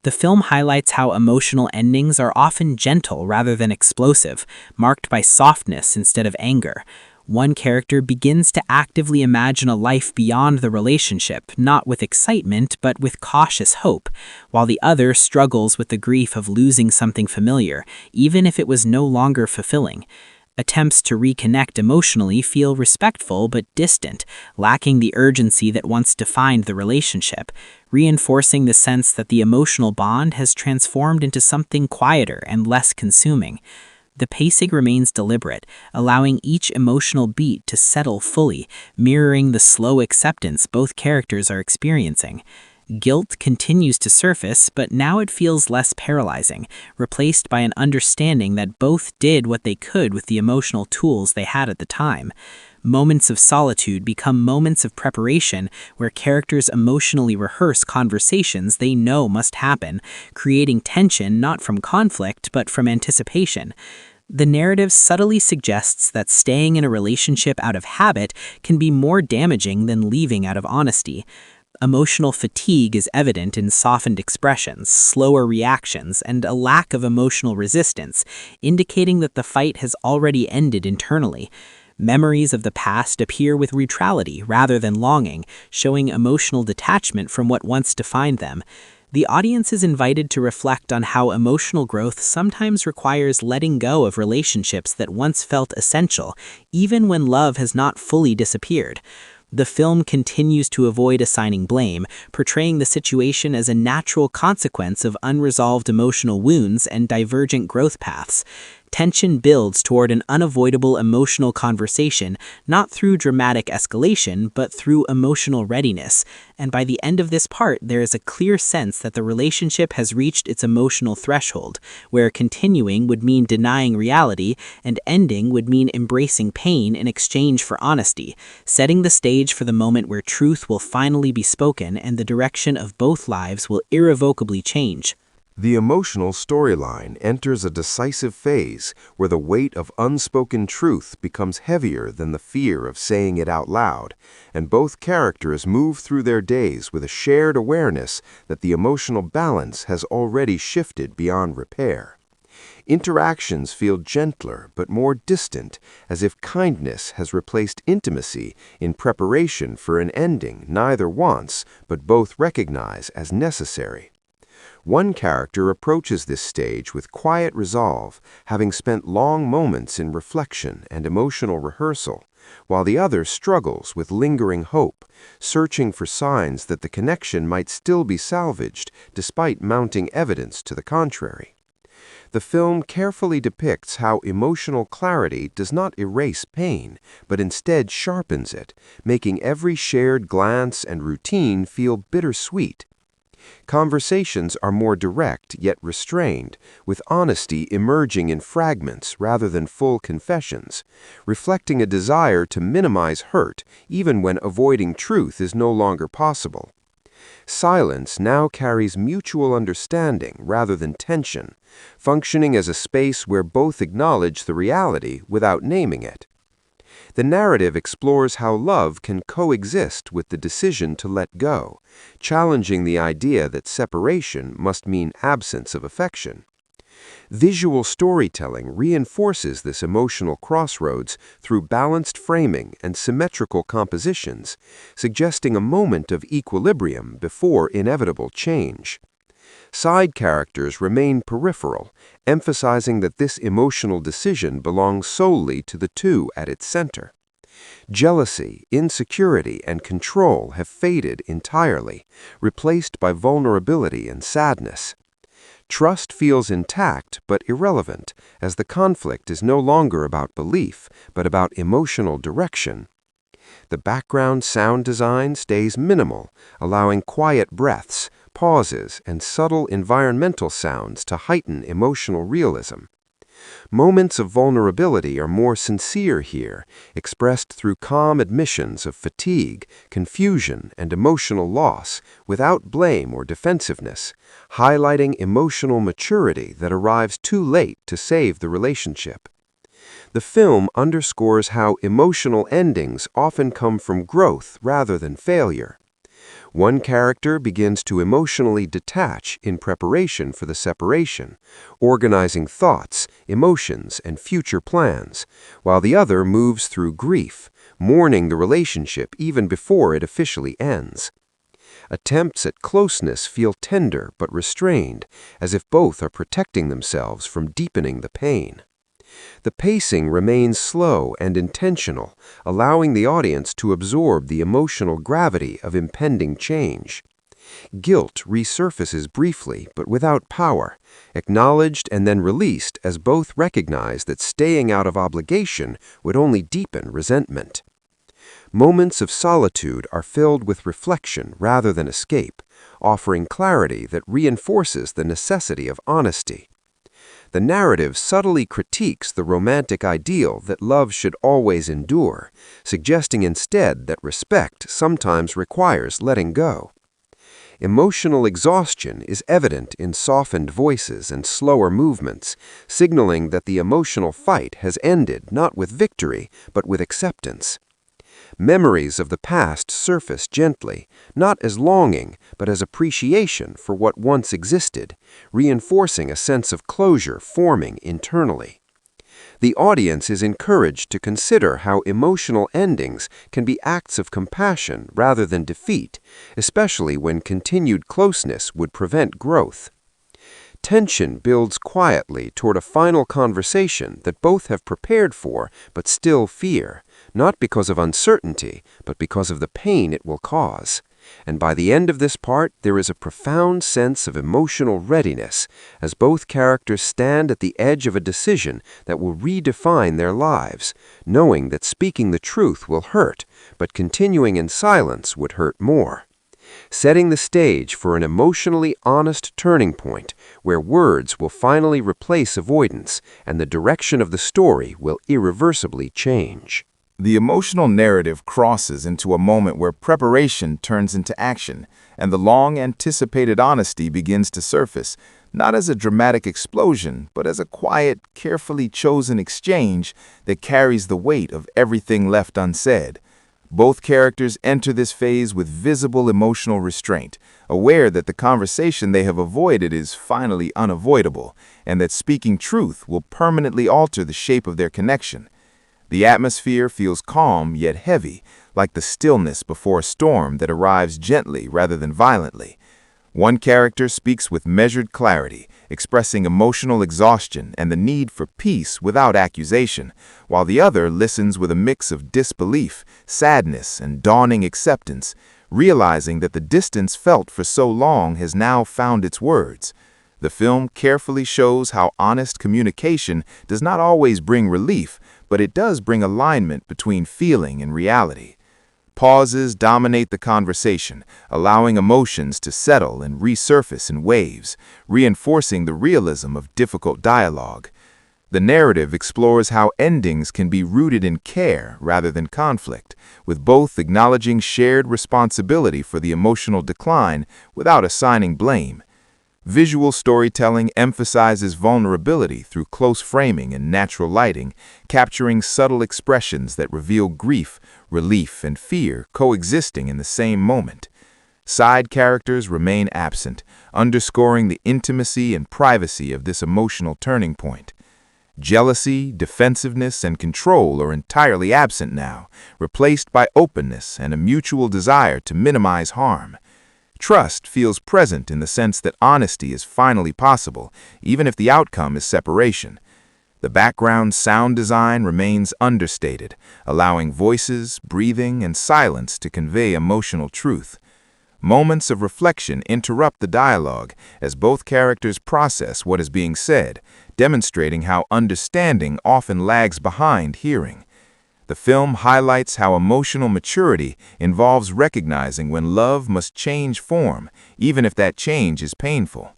The film highlights how emotional endings are often gentle rather than explosive, marked by softness instead of anger. One character begins to actively imagine a life beyond the relationship, not with excitement, but with cautious hope, while the other struggles with the grief of losing something familiar, even if it was no longer fulfilling. Attempts to reconnect emotionally feel respectful but distant, lacking the urgency that once defined the relationship, reinforcing the sense that the emotional bond has transformed into something quieter and less consuming. The pacing remains deliberate, allowing each emotional beat to settle fully, mirroring the slow acceptance both characters are experiencing. Guilt continues to surface, but now it feels less paralyzing, replaced by an understanding that both did what they could with the emotional tools they had at the time. Moments of solitude become moments of preparation where characters emotionally rehearse conversations they know must happen, creating tension not from conflict but from anticipation. The narrative subtly suggests that staying in a relationship out of habit can be more damaging than leaving out of honesty. Emotional fatigue is evident in softened expressions, slower reactions, and a lack of emotional resistance, indicating that the fight has already ended internally. Memories of the past appear with neutrality rather than longing, showing emotional detachment from what once defined them. The audience is invited to reflect on how emotional growth sometimes requires letting go of relationships that once felt essential, even when love has not fully disappeared. The film continues to avoid assigning blame, portraying the situation as a natural consequence of unresolved emotional wounds and divergent growth paths. Tension builds toward an unavoidable emotional conversation, not through dramatic escalation, but through emotional readiness. And by the end of this part, there is a clear sense that the relationship has reached its emotional threshold, where continuing would mean denying reality, and ending would mean embracing pain in exchange for honesty, setting the stage for the moment where truth will finally be spoken and the direction of both lives will irrevocably change. The emotional storyline enters a decisive phase where the weight of unspoken truth becomes heavier than the fear of saying it out loud, and both characters move through their days with a shared awareness that the emotional balance has already shifted beyond repair. Interactions feel gentler but more distant, as if kindness has replaced intimacy in preparation for an ending neither wants but both recognize as necessary. One character approaches this stage with quiet resolve, having spent long moments in reflection and emotional rehearsal, while the other struggles with lingering hope, searching for signs that the connection might still be salvaged despite mounting evidence to the contrary. The film carefully depicts how emotional clarity does not erase pain, but instead sharpens it, making every shared glance and routine feel bittersweet. Conversations are more direct yet restrained, with honesty emerging in fragments rather than full confessions, reflecting a desire to minimize hurt even when avoiding truth is no longer possible. Silence now carries mutual understanding rather than tension, functioning as a space where both acknowledge the reality without naming it. The narrative explores how love can coexist with the decision to let go, challenging the idea that separation must mean absence of affection. Visual storytelling reinforces this emotional crossroads through balanced framing and symmetrical compositions, suggesting a moment of equilibrium before inevitable change. Side characters remain peripheral, emphasizing that this emotional decision belongs solely to the two at its center. Jealousy, insecurity, and control have faded entirely, replaced by vulnerability and sadness. Trust feels intact but irrelevant, as the conflict is no longer about belief, but about emotional direction. The background sound design stays minimal, allowing quiet breaths, pauses, and subtle environmental sounds to heighten emotional realism. Moments of vulnerability are more sincere here, expressed through calm admissions of fatigue, confusion, and emotional loss, without blame or defensiveness, highlighting emotional maturity that arrives too late to save the relationship. The film underscores how emotional endings often come from growth rather than failure. One character begins to emotionally detach in preparation for the separation, organizing thoughts, emotions, and future plans, while the other moves through grief, mourning the relationship even before it officially ends. Attempts at closeness feel tender but restrained, as if both are protecting themselves from deepening the pain. The pacing remains slow and intentional, allowing the audience to absorb the emotional gravity of impending change. Guilt resurfaces briefly but without power, acknowledged and then released as both recognize that staying out of obligation would only deepen resentment. Moments of solitude are filled with reflection rather than escape, offering clarity that reinforces the necessity of honesty. The narrative subtly critiques the romantic ideal that love should always endure, suggesting instead that respect sometimes requires letting go. Emotional exhaustion is evident in softened voices and slower movements, signaling that the emotional fight has ended not with victory, but with acceptance. Memories of the past surface gently, not as longing, but as appreciation for what once existed, reinforcing a sense of closure forming internally. The audience is encouraged to consider how emotional endings can be acts of compassion rather than defeat, especially when continued closeness would prevent growth. Tension builds quietly toward a final conversation that both have prepared for but still fear, not because of uncertainty, but because of the pain it will cause. And by the end of this part, there is a profound sense of emotional readiness, as both characters stand at the edge of a decision that will redefine their lives, knowing that speaking the truth will hurt, but continuing in silence would hurt more. Setting the stage for an emotionally honest turning point where words will finally replace avoidance and the direction of the story will irreversibly change. The emotional narrative crosses into a moment where preparation turns into action, and the long-anticipated honesty begins to surface, not as a dramatic explosion, but as a quiet, carefully chosen exchange that carries the weight of everything left unsaid. Both characters enter this phase with visible emotional restraint, aware that the conversation they have avoided is finally unavoidable, and that speaking truth will permanently alter the shape of their connection. The atmosphere feels calm yet heavy, like the stillness before a storm that arrives gently rather than violently. One character speaks with measured clarity, expressing emotional exhaustion and the need for peace without accusation, while the other listens with a mix of disbelief, sadness, and dawning acceptance, realizing that the distance felt for so long has now found its words. The film carefully shows how honest communication does not always bring relief, but it does bring alignment between feeling and reality. Pauses dominate the conversation, allowing emotions to settle and resurface in waves, reinforcing the realism of difficult dialogue. The narrative explores how endings can be rooted in care rather than conflict, with both acknowledging shared responsibility for the emotional decline without assigning blame. Visual storytelling emphasizes vulnerability through close framing and natural lighting, capturing subtle expressions that reveal grief, relief, and fear coexisting in the same moment. Side characters remain absent, underscoring the intimacy and privacy of this emotional turning point. Jealousy, defensiveness, and control are entirely absent now, replaced by openness and a mutual desire to minimize harm. Trust feels present in the sense that honesty is finally possible, even if the outcome is separation. The background sound design remains understated, allowing voices, breathing, and silence to convey emotional truth. Moments of reflection interrupt the dialogue as both characters process what is being said, demonstrating how understanding often lags behind hearing. The film highlights how emotional maturity involves recognizing when love must change form, even if that change is painful.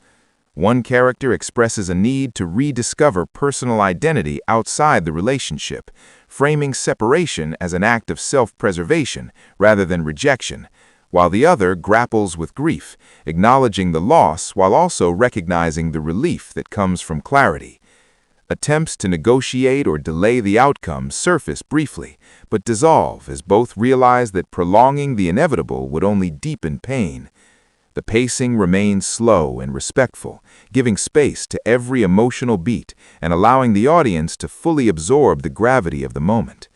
One character expresses a need to rediscover personal identity outside the relationship, framing separation as an act of self-preservation rather than rejection, while the other grapples with grief, acknowledging the loss while also recognizing the relief that comes from clarity. Attempts to negotiate or delay the outcome surface briefly, but dissolve as both realize that prolonging the inevitable would only deepen pain. The pacing remains slow and respectful, giving space to every emotional beat and allowing the audience to fully absorb the gravity of the moment.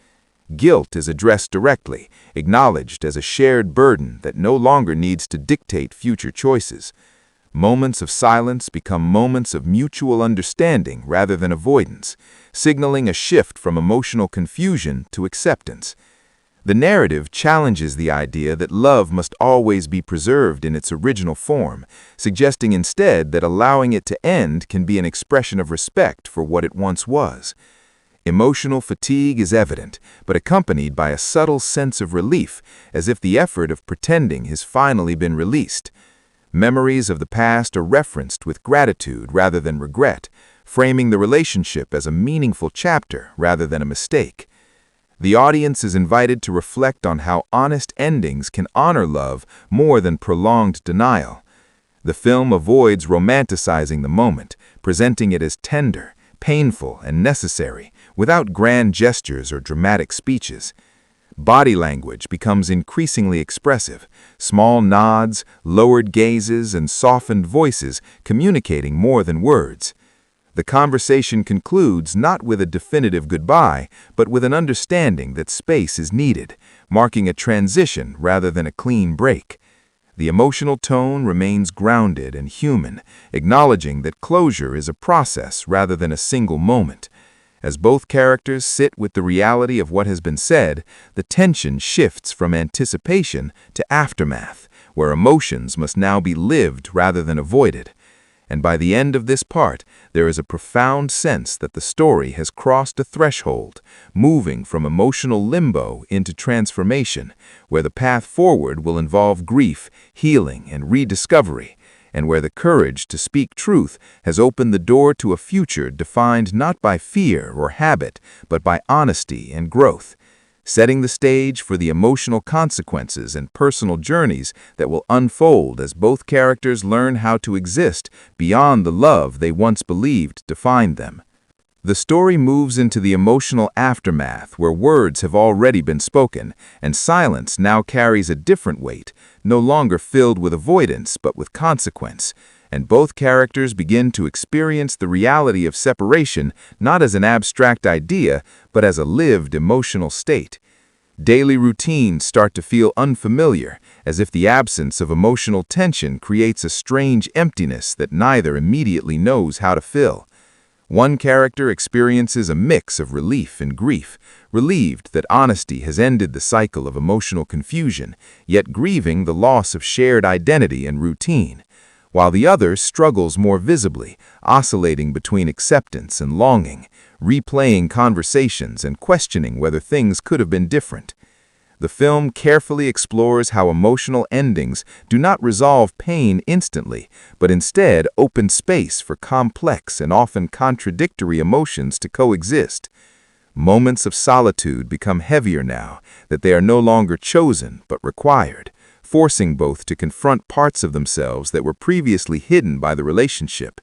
Guilt is addressed directly, acknowledged as a shared burden that no longer needs to dictate future choices. Moments of silence become moments of mutual understanding rather than avoidance, signaling a shift from emotional confusion to acceptance. The narrative challenges the idea that love must always be preserved in its original form, suggesting instead that allowing it to end can be an expression of respect for what it once was. Emotional fatigue is evident, but accompanied by a subtle sense of relief, as if the effort of pretending has finally been released. Memories of the past are referenced with gratitude rather than regret, framing the relationship as a meaningful chapter rather than a mistake. The audience is invited to reflect on how honest endings can honor love more than prolonged denial. The film avoids romanticizing the moment, presenting it as tender, painful, and necessary, without grand gestures or dramatic speeches. Body language becomes increasingly expressive, small nods, lowered gazes, and softened voices communicating more than words. The conversation concludes not with a definitive goodbye, but with an understanding that space is needed, marking a transition rather than a clean break. The emotional tone remains grounded and human, acknowledging that closure is a process rather than a single moment. As both characters sit with the reality of what has been said, the tension shifts from anticipation to aftermath, where emotions must now be lived rather than avoided. And by the end of this part, there is a profound sense that the story has crossed a threshold, moving from emotional limbo into transformation, where the path forward will involve grief, healing, and rediscovery, and where the courage to speak truth has opened the door to a future defined not by fear or habit, but by honesty and growth, setting the stage for the emotional consequences and personal journeys that will unfold as both characters learn how to exist beyond the love they once believed defined them. The story moves into the emotional aftermath where words have already been spoken, and silence now carries a different weight, no longer filled with avoidance but with consequence, and both characters begin to experience the reality of separation not as an abstract idea, but as a lived emotional state. Daily routines start to feel unfamiliar, as if the absence of emotional tension creates a strange emptiness that neither immediately knows how to fill. One character experiences a mix of relief and grief, relieved that honesty has ended the cycle of emotional confusion, yet grieving the loss of shared identity and routine, while the other struggles more visibly, oscillating between acceptance and longing, replaying conversations and questioning whether things could have been different. The film carefully explores how emotional endings do not resolve pain instantly, but instead open space for complex and often contradictory emotions to coexist. Moments of solitude become heavier now that they are no longer chosen but required, forcing both to confront parts of themselves that were previously hidden by the relationship.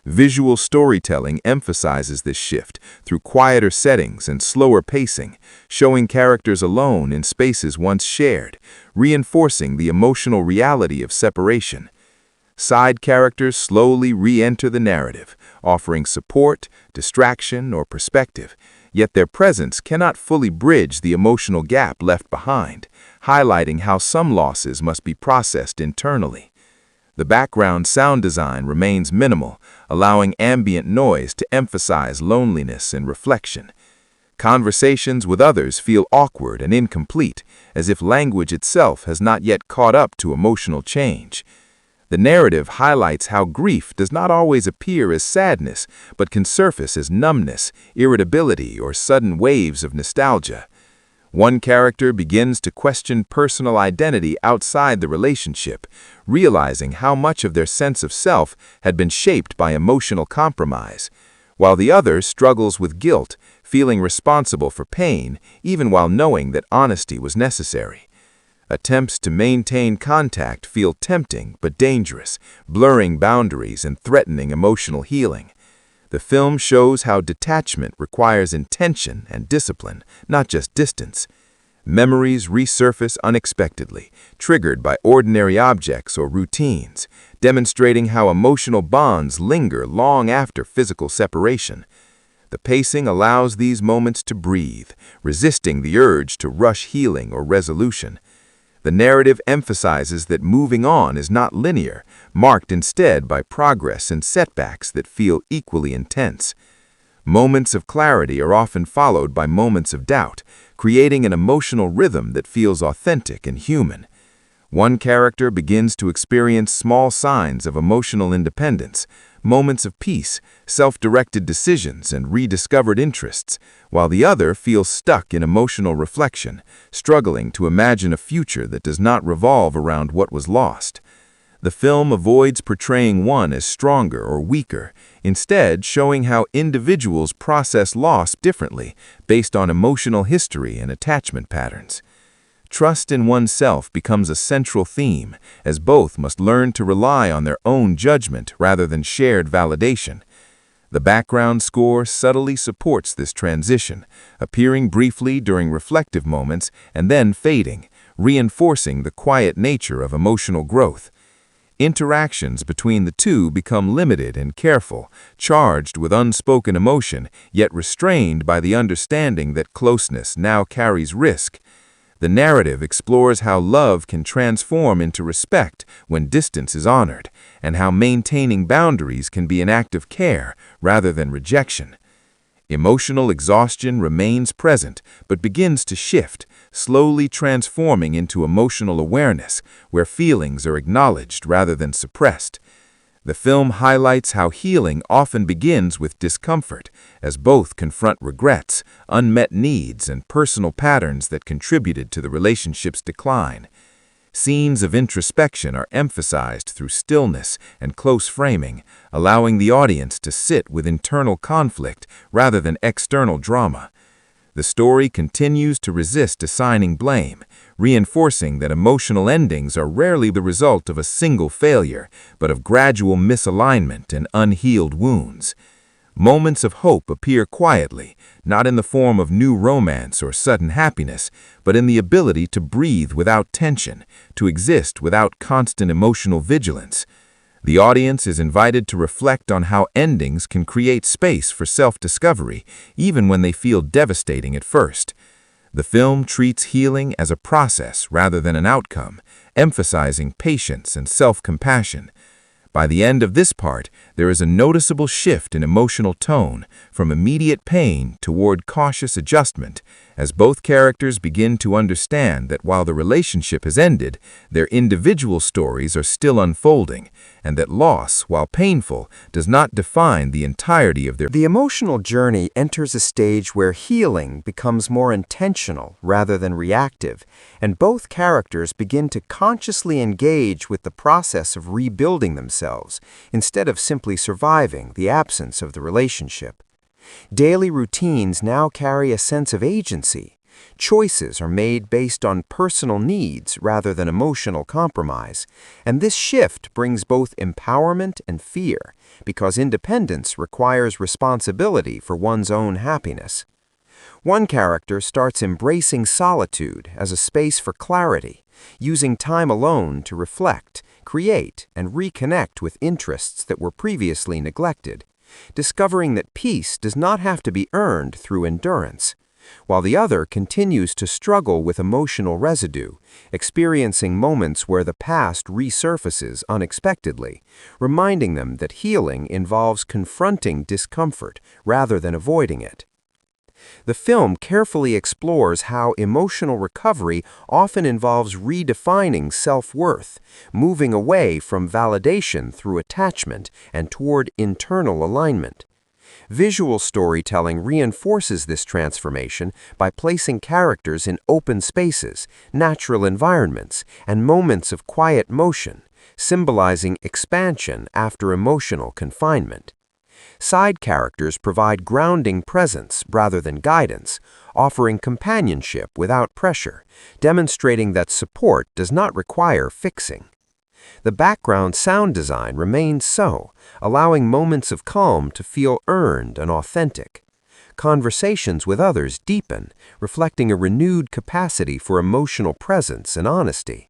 Visual storytelling emphasizes this shift through quieter settings and slower pacing, showing characters alone in spaces once shared, reinforcing the emotional reality of separation. Side characters slowly re-enter the narrative, offering support, distraction, or perspective, yet their presence cannot fully bridge the emotional gap left behind, highlighting how some losses must be processed internally. The background sound design remains minimal, allowing ambient noise to emphasize loneliness and reflection. Conversations with others feel awkward and incomplete, as if language itself has not yet caught up to emotional change. The narrative highlights how grief does not always appear as sadness, but can surface as numbness, irritability, or sudden waves of nostalgia. One character begins to question personal identity outside the relationship, realizing how much of their sense of self had been shaped by emotional compromise, while the other struggles with guilt, feeling responsible for pain, even while knowing that honesty was necessary. Attempts to maintain contact feel tempting but dangerous, blurring boundaries and threatening emotional healing. The film shows how detachment requires intention and discipline, not just distance. Memories resurface unexpectedly, triggered by ordinary objects or routines, demonstrating how emotional bonds linger long after physical separation. The pacing allows these moments to breathe, resisting the urge to rush healing or resolution. The narrative emphasizes that moving on is not linear, marked instead by progress and setbacks that feel equally intense. Moments of clarity are often followed by moments of doubt, creating an emotional rhythm that feels authentic and human. One character begins to experience small signs of emotional independence, moments of peace, self-directed decisions, and rediscovered interests, while the other feels stuck in emotional reflection, struggling to imagine a future that does not revolve around what was lost. The film avoids portraying one as stronger or weaker, instead showing how individuals process loss differently based on emotional history and attachment patterns. Trust in oneself becomes a central theme, as both must learn to rely on their own judgment rather than shared validation. The background score subtly supports this transition, appearing briefly during reflective moments and then fading, reinforcing the quiet nature of emotional growth. Interactions between the two become limited and careful, charged with unspoken emotion, yet restrained by the understanding that closeness now carries risk. The narrative explores how love can transform into respect when distance is honored, and how maintaining boundaries can be an act of care rather than rejection. Emotional exhaustion remains present but begins to shift, slowly transforming into emotional awareness, where feelings are acknowledged rather than suppressed. The film highlights how healing often begins with discomfort, as both confront regrets, unmet needs, and personal patterns that contributed to the relationship's decline. Scenes of introspection are emphasized through stillness and close framing, allowing the audience to sit with internal conflict rather than external drama. The story continues to resist assigning blame, reinforcing that emotional endings are rarely the result of a single failure, but of gradual misalignment and unhealed wounds. Moments of hope appear quietly, not in the form of new romance or sudden happiness, but in the ability to breathe without tension, to exist without constant emotional vigilance. The audience is invited to reflect on how endings can create space for self-discovery, even when they feel devastating at first. The film treats healing as a process rather than an outcome, emphasizing patience and self-compassion. By the end of this part, there is a noticeable shift in emotional tone, from immediate pain toward cautious adjustment, as both characters begin to understand that while the relationship has ended, their individual stories are still unfolding, and that loss, while painful, does not define the entirety of their. The emotional journey enters a stage where healing becomes more intentional rather than reactive, and both characters begin to consciously engage with the process of rebuilding themselves, instead of simply surviving the absence of the relationship. Daily routines now carry a sense of agency. Choices are made based on personal needs rather than emotional compromise, and this shift brings both empowerment and fear, because independence requires responsibility for one's own happiness. One character starts embracing solitude as a space for clarity, using time alone to reflect, create, and reconnect with interests that were previously neglected, discovering that peace does not have to be earned through endurance, while the other continues to struggle with emotional residue, experiencing moments where the past resurfaces unexpectedly, reminding them that healing involves confronting discomfort rather than avoiding it. The film carefully explores how emotional recovery often involves redefining self-worth, moving away from validation through attachment and toward internal alignment. Visual storytelling reinforces this transformation by placing characters in open spaces, natural environments, and moments of quiet motion, symbolizing expansion after emotional confinement. Side characters provide grounding presence rather than guidance, offering companionship without pressure, demonstrating that support does not require fixing. The background sound design remains so, allowing moments of calm to feel earned and authentic. Conversations with others deepen, reflecting a renewed capacity for emotional presence and honesty.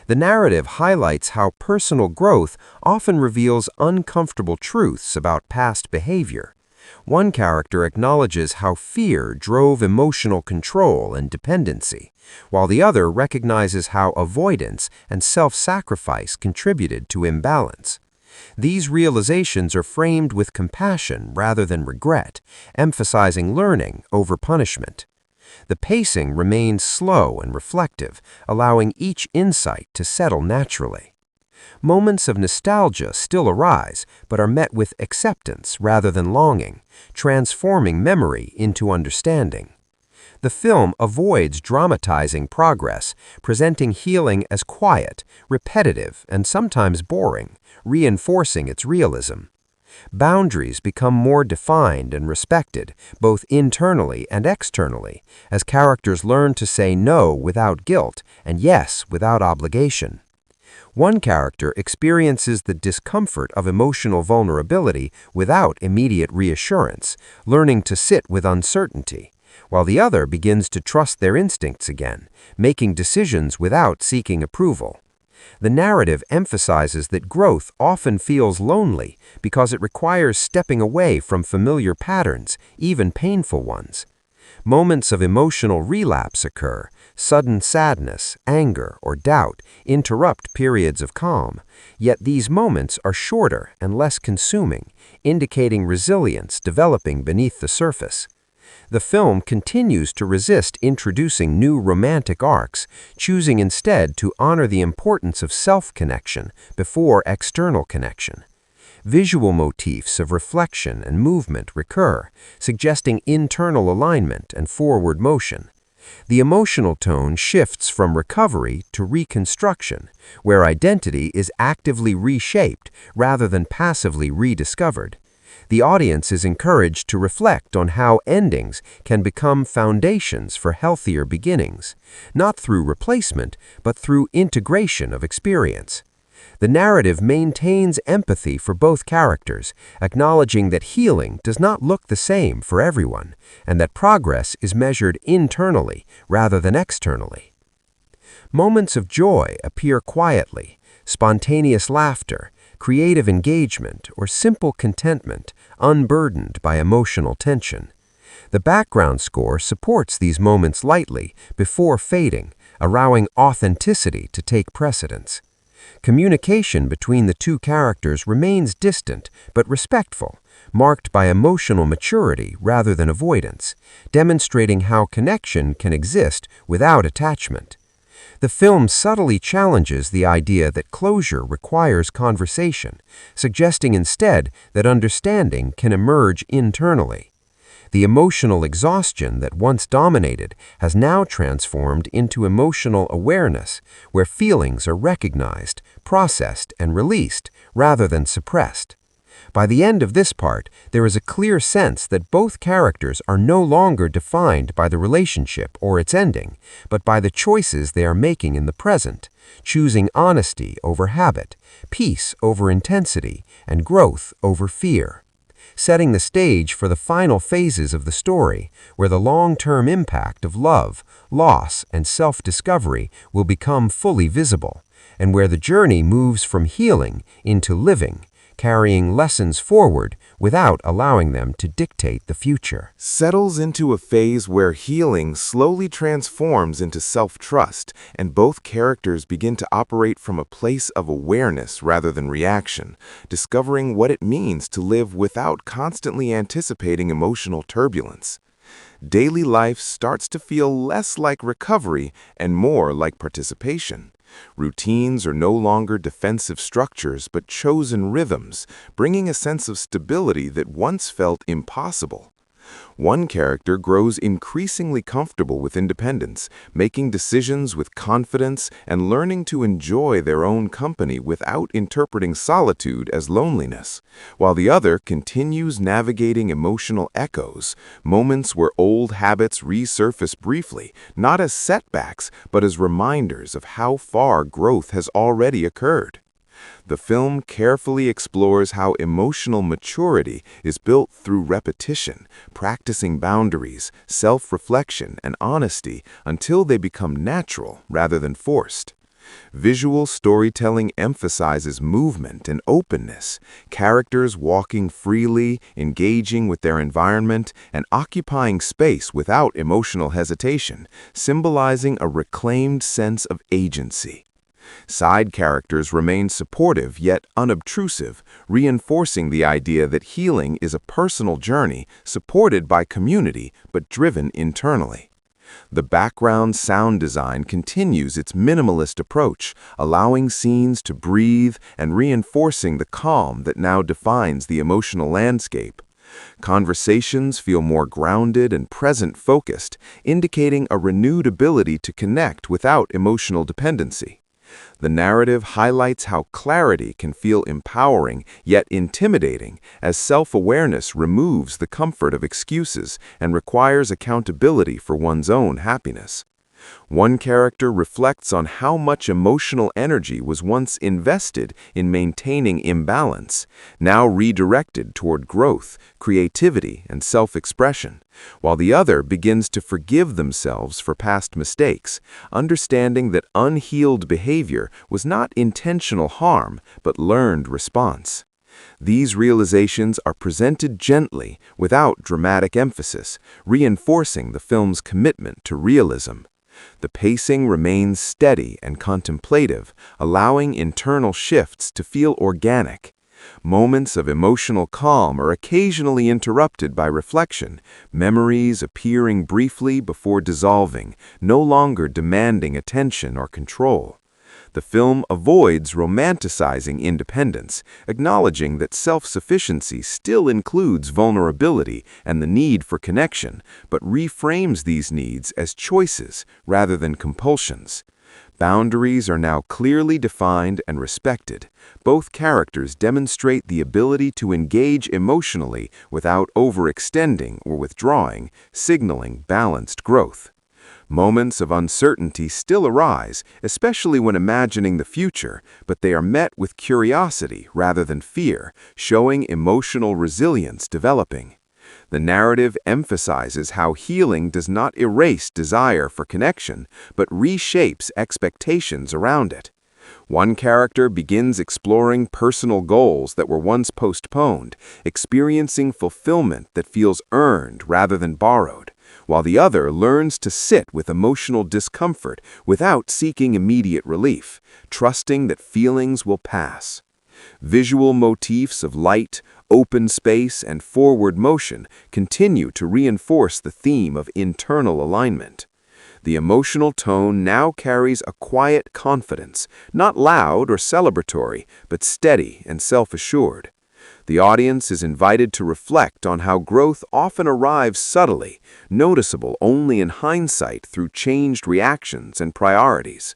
The narrative highlights how personal growth often reveals uncomfortable truths about past behavior. One character acknowledges how fear drove emotional control and dependency, while the other recognizes how avoidance and self-sacrifice contributed to imbalance. These realizations are framed with compassion rather than regret, emphasizing learning over punishment. The pacing remains slow and reflective, allowing each insight to settle naturally. Moments of nostalgia still arise, but are met with acceptance rather than longing, transforming memory into understanding. The film avoids dramatizing progress, presenting healing as quiet, repetitive, and sometimes boring, reinforcing its realism. Boundaries become more defined and respected, both internally and externally, as characters learn to say no without guilt and yes without obligation. One character experiences the discomfort of emotional vulnerability without immediate reassurance, learning to sit with uncertainty, while the other begins to trust their instincts again, making decisions without seeking approval. The narrative emphasizes that growth often feels lonely because it requires stepping away from familiar patterns, even painful ones. Moments of emotional relapse occur. Sudden sadness, anger, or doubt interrupt periods of calm, yet these moments are shorter and less consuming, indicating resilience developing beneath the surface. The film continues to resist introducing new romantic arcs, choosing instead to honor the importance of self-connection before external connection. Visual motifs of reflection and movement recur, suggesting internal alignment and forward motion. The emotional tone shifts from recovery to reconstruction, where identity is actively reshaped rather than passively rediscovered. The audience is encouraged to reflect on how endings can become foundations for healthier beginnings, not through replacement, but through integration of experience. The narrative maintains empathy for both characters, acknowledging that healing does not look the same for everyone, and that progress is measured internally rather than externally. Moments of joy appear quietly, spontaneous laughter, creative engagement, or simple contentment, unburdened by emotional tension. The background score supports these moments lightly before fading, allowing authenticity to take precedence. Communication between the two characters remains distant but respectful, marked by emotional maturity rather than avoidance, demonstrating how connection can exist without attachment. The film subtly challenges the idea that closure requires conversation, suggesting instead that understanding can emerge internally. The emotional exhaustion that once dominated has now transformed into emotional awareness, where feelings are recognized, processed, and released rather than suppressed. By the end of this part, there is a clear sense that both characters are no longer defined by the relationship or its ending, but by the choices they are making in the present, choosing honesty over habit, peace over intensity, and growth over fear. Setting the stage for the final phases of the story, where the long-term impact of love, loss, and self-discovery will become fully visible, and where the journey moves from healing into living, carrying lessons forward without allowing them to dictate the future. Settles into a phase where healing slowly transforms into self-trust, and both characters begin to operate from a place of awareness rather than reaction, discovering what it means to live without constantly anticipating emotional turbulence. Daily life starts to feel less like recovery and more like participation. Routines are no longer defensive structures but chosen rhythms, bringing a sense of stability that once felt impossible. One character grows increasingly comfortable with independence, making decisions with confidence and learning to enjoy their own company without interpreting solitude as loneliness, while the other continues navigating emotional echoes, moments where old habits resurface briefly, not as setbacks but as reminders of how far growth has already occurred. The film carefully explores how emotional maturity is built through repetition, practicing boundaries, self-reflection, and honesty until they become natural rather than forced. Visual storytelling emphasizes movement and openness, characters walking freely, engaging with their environment, and occupying space without emotional hesitation, symbolizing a reclaimed sense of agency. Side characters remain supportive yet unobtrusive, reinforcing the idea that healing is a personal journey supported by community but driven internally. The background sound design continues its minimalist approach, allowing scenes to breathe and reinforcing the calm that now defines the emotional landscape. Conversations feel more grounded and present-focused, indicating a renewed ability to connect without emotional dependency. The narrative highlights how clarity can feel empowering yet intimidating, as self-awareness removes the comfort of excuses and requires accountability for one's own happiness. One character reflects on how much emotional energy was once invested in maintaining imbalance, now redirected toward growth, creativity, and self-expression, while the other begins to forgive themselves for past mistakes, understanding that unhealed behavior was not intentional harm but learned response. These realizations are presented gently, without dramatic emphasis, reinforcing the film's commitment to realism. The pacing remains steady and contemplative, allowing internal shifts to feel organic. Moments of emotional calm are occasionally interrupted by reflection, memories appearing briefly before dissolving, no longer demanding attention or control. The film avoids romanticizing independence, acknowledging that self-sufficiency still includes vulnerability and the need for connection, but reframes these needs as choices rather than compulsions. Boundaries are now clearly defined and respected. Both characters demonstrate the ability to engage emotionally without overextending or withdrawing, signaling balanced growth. Moments of uncertainty still arise, especially when imagining the future, but they are met with curiosity rather than fear, showing emotional resilience developing. The narrative emphasizes how healing does not erase desire for connection, but reshapes expectations around it. One character begins exploring personal goals that were once postponed, experiencing fulfillment that feels earned rather than borrowed, while the other learns to sit with emotional discomfort without seeking immediate relief, trusting that feelings will pass. Visual motifs of light, open space, and forward motion continue to reinforce the theme of internal alignment. The emotional tone now carries a quiet confidence, not loud or celebratory, but steady and self-assured. The audience is invited to reflect on how growth often arrives subtly, noticeable only in hindsight through changed reactions and priorities.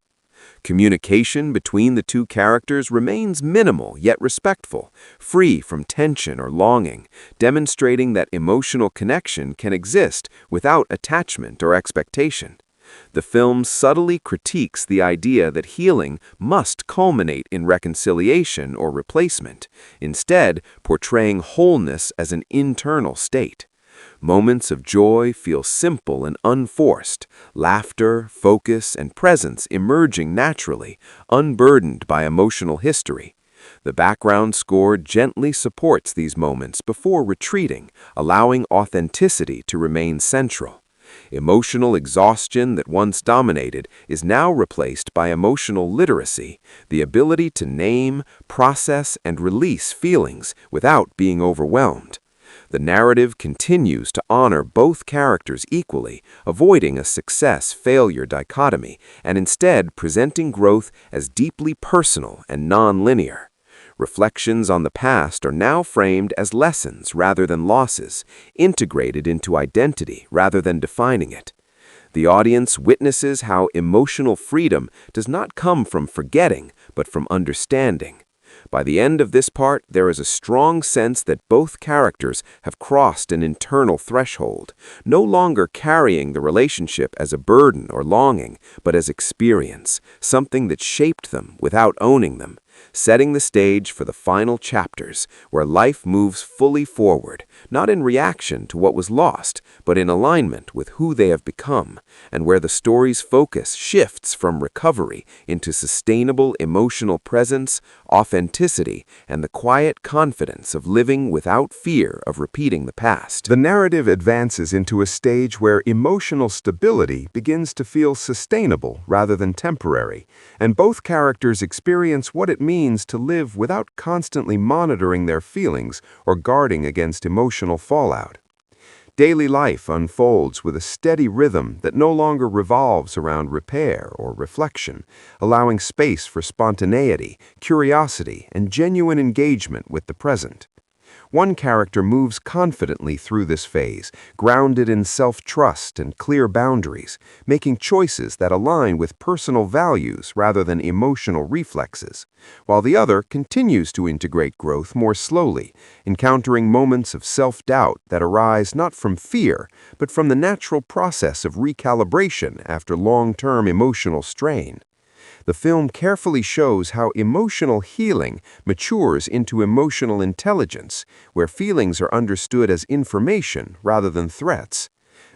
Communication between the two characters remains minimal yet respectful, free from tension or longing, demonstrating that emotional connection can exist without attachment or expectation. The film subtly critiques the idea that healing must culminate in reconciliation or replacement, instead portraying wholeness as an internal state. Moments of joy feel simple and unforced, laughter, focus, and presence emerging naturally, unburdened by emotional history. The background score gently supports these moments before retreating, allowing authenticity to remain central. Emotional exhaustion that once dominated is now replaced by emotional literacy, the ability to name, process, and release feelings without being overwhelmed. The narrative continues to honor both characters equally, avoiding a success-failure dichotomy, and instead presenting growth as deeply personal and non-linear. Reflections on the past are now framed as lessons rather than losses, integrated into identity rather than defining it. The audience witnesses how emotional freedom does not come from forgetting, but from understanding. By the end of this part, there is a strong sense that both characters have crossed an internal threshold, no longer carrying the relationship as a burden or longing, but as experience, something that shaped them without owning them, setting the stage for the final chapters, where life moves fully forward, not in reaction to what was lost, but in alignment with who they have become, and where the story's focus shifts from recovery into sustainable emotional presence, authenticity, and the quiet confidence of living without fear of repeating the past. The narrative advances into a stage where emotional stability begins to feel sustainable rather than temporary, and both characters experience what it means to live without constantly monitoring their feelings or guarding against emotional fallout. Daily life unfolds with a steady rhythm that no longer revolves around repair or reflection, allowing space for spontaneity, curiosity, and genuine engagement with the present. One character moves confidently through this phase, grounded in self-trust and clear boundaries, making choices that align with personal values rather than emotional reflexes, while the other continues to integrate growth more slowly, encountering moments of self-doubt that arise not from fear, but from the natural process of recalibration after long-term emotional strain. The film carefully shows how emotional healing matures into emotional intelligence, where feelings are understood as information rather than threats.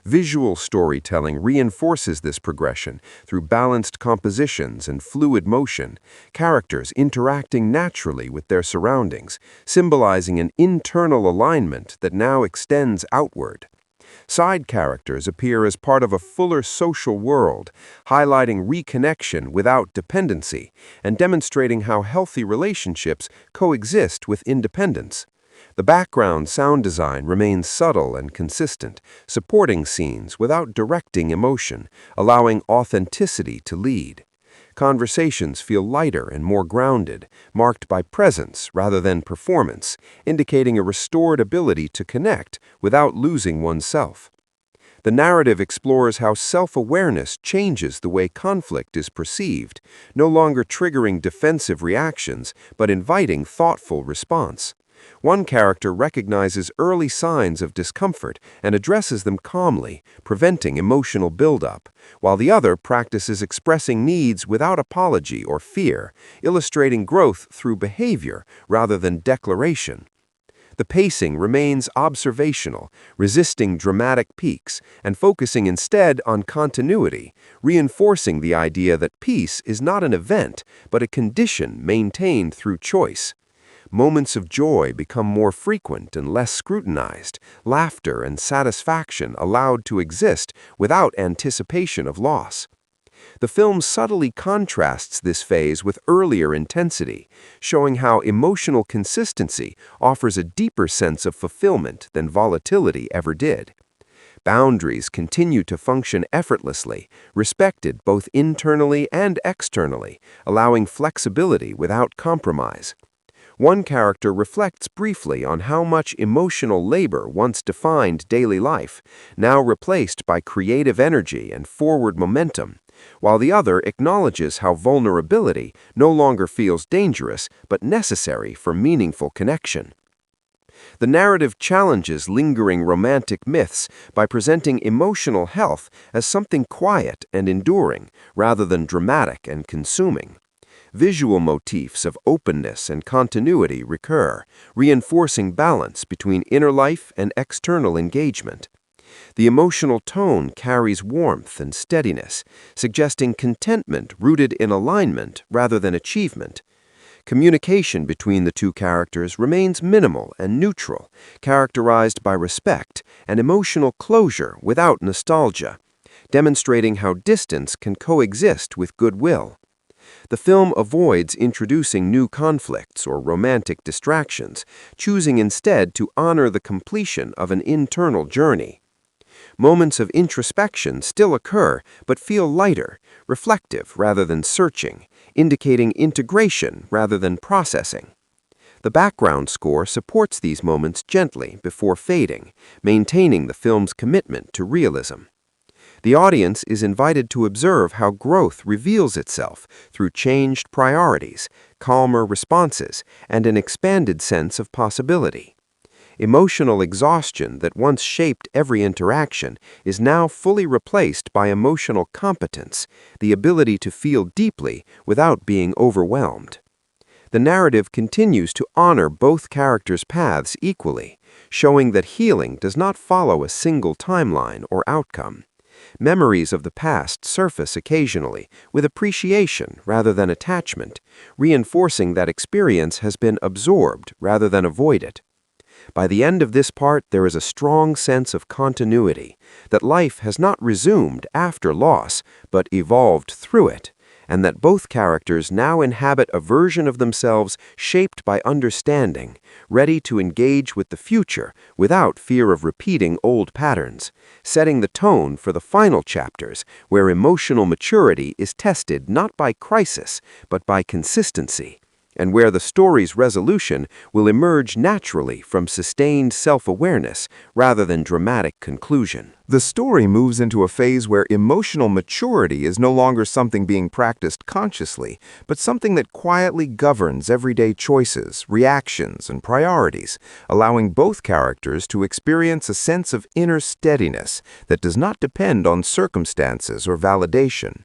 Visual storytelling reinforces this progression through balanced compositions and fluid motion, characters interacting naturally with their surroundings, symbolizing an internal alignment that now extends outward. Side characters appear as part of a fuller social world, highlighting reconnection without dependency and demonstrating how healthy relationships coexist with independence. The background sound design remains subtle and consistent, supporting scenes without directing emotion, allowing authenticity to lead. Conversations feel lighter and more grounded, marked by presence rather than performance, indicating a restored ability to connect without losing oneself. The narrative explores how self-awareness changes the way conflict is perceived, no longer triggering defensive reactions, but inviting thoughtful response. One character recognizes early signs of discomfort and addresses them calmly, preventing emotional buildup, while the other practices expressing needs without apology or fear, illustrating growth through behavior rather than declaration. The pacing remains observational, resisting dramatic peaks and focusing instead on continuity, reinforcing the idea that peace is not an event, but a condition maintained through choice. Moments of joy become more frequent and less scrutinized, laughter and satisfaction allowed to exist without anticipation of loss. The film subtly contrasts this phase with earlier intensity, showing how emotional consistency offers a deeper sense of fulfillment than volatility ever did. Boundaries continue to function effortlessly, respected both internally and externally, allowing flexibility without compromise. One character reflects briefly on how much emotional labor once defined daily life, now replaced by creative energy and forward momentum, while the other acknowledges how vulnerability no longer feels dangerous but necessary for meaningful connection. The narrative challenges lingering romantic myths by presenting emotional health as something quiet and enduring, rather than dramatic and consuming. Visual motifs of openness and continuity recur, reinforcing balance between inner life and external engagement. The emotional tone carries warmth and steadiness, suggesting contentment rooted in alignment rather than achievement. Communication between the two characters remains minimal and neutral, characterized by respect and emotional closure without nostalgia, demonstrating how distance can coexist with goodwill. The film avoids introducing new conflicts or romantic distractions, choosing instead to honor the completion of an internal journey. Moments of introspection still occur, but feel lighter, reflective rather than searching, indicating integration rather than processing. The background score supports these moments gently before fading, maintaining the film's commitment to realism. The audience is invited to observe how growth reveals itself through changed priorities, calmer responses, and an expanded sense of possibility. Emotional exhaustion that once shaped every interaction is now fully replaced by emotional competence, the ability to feel deeply without being overwhelmed. The narrative continues to honor both characters' paths equally, showing that healing does not follow a single timeline or outcome. Memories of the past surface occasionally, with appreciation rather than attachment, reinforcing that experience has been absorbed rather than avoided. By the end of this part, there is a strong sense of continuity, that life has not resumed after loss, but evolved through it, and that both characters now inhabit a version of themselves shaped by understanding, ready to engage with the future without fear of repeating old patterns, setting the tone for the final chapters where emotional maturity is tested not by crisis, but by consistency, and where the story's resolution will emerge naturally from sustained self-awareness rather than dramatic conclusion. The story moves into a phase where emotional maturity is no longer something being practiced consciously, but something that quietly governs everyday choices, reactions, and priorities, allowing both characters to experience a sense of inner steadiness that does not depend on circumstances or validation.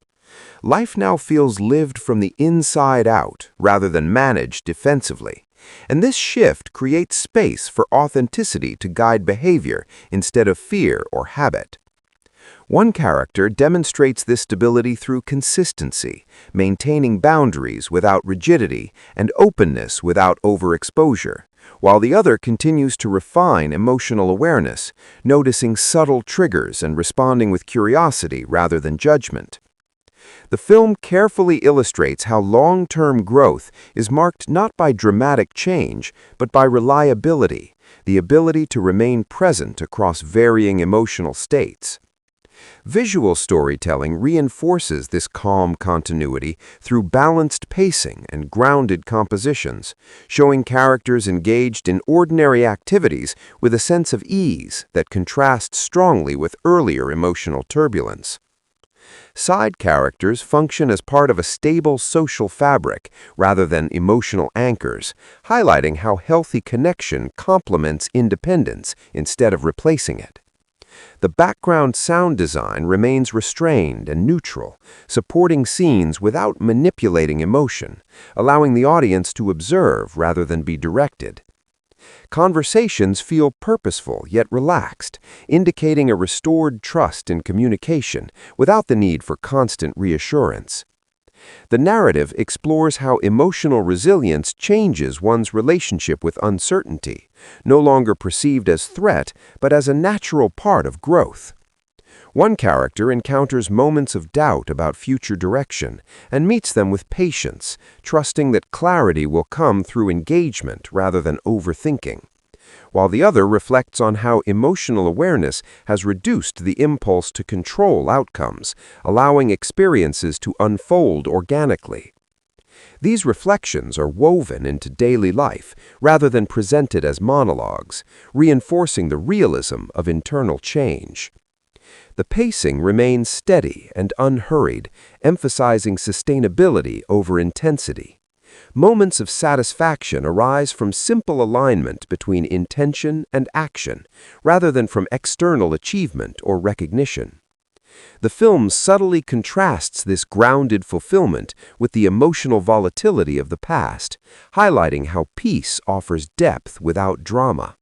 Life now feels lived from the inside out rather than managed defensively, and this shift creates space for authenticity to guide behavior instead of fear or habit. One character demonstrates this stability through consistency, maintaining boundaries without rigidity and openness without overexposure, while the other continues to refine emotional awareness, noticing subtle triggers and responding with curiosity rather than judgment. The film carefully illustrates how long-term growth is marked not by dramatic change, but by reliability, the ability to remain present across varying emotional states. Visual storytelling reinforces this calm continuity through balanced pacing and grounded compositions, showing characters engaged in ordinary activities with a sense of ease that contrasts strongly with earlier emotional turbulence. Side characters function as part of a stable social fabric rather than emotional anchors, highlighting how healthy connection complements independence instead of replacing it. The background sound design remains restrained and neutral, supporting scenes without manipulating emotion, allowing the audience to observe rather than be directed. Conversations feel purposeful yet relaxed, indicating a restored trust in communication without the need for constant reassurance. The narrative explores how emotional resilience changes one's relationship with uncertainty, no longer perceived as threat, but as a natural part of growth. One character encounters moments of doubt about future direction and meets them with patience, trusting that clarity will come through engagement rather than overthinking, while the other reflects on how emotional awareness has reduced the impulse to control outcomes, allowing experiences to unfold organically. These reflections are woven into daily life rather than presented as monologues, reinforcing the realism of internal change. The pacing remains steady and unhurried, emphasizing sustainability over intensity. Moments of satisfaction arise from simple alignment between intention and action, rather than from external achievement or recognition. The film subtly contrasts this grounded fulfillment with the emotional volatility of the past, highlighting how peace offers depth without drama.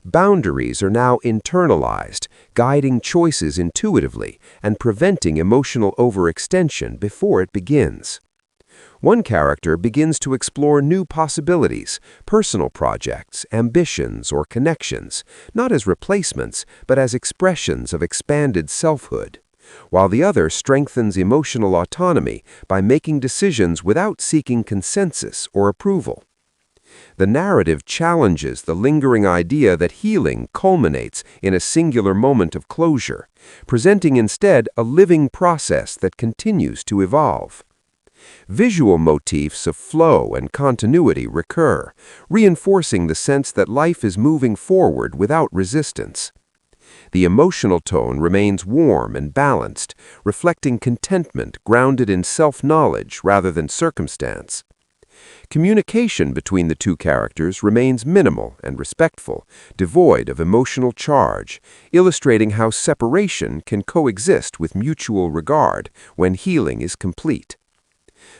Boundaries are now internalized, guiding choices intuitively and preventing emotional overextension before it begins. One character begins to explore new possibilities, personal projects, ambitions, or connections, not as replacements, but as expressions of expanded selfhood, while the other strengthens emotional autonomy by making decisions without seeking consensus or approval. The narrative challenges the lingering idea that healing culminates in a singular moment of closure, presenting instead a living process that continues to evolve. Visual motifs of flow and continuity recur, reinforcing the sense that life is moving forward without resistance. The emotional tone remains warm and balanced, reflecting contentment grounded in self-knowledge rather than circumstance. Communication between the two characters remains minimal and respectful, devoid of emotional charge, illustrating how separation can coexist with mutual regard when healing is complete.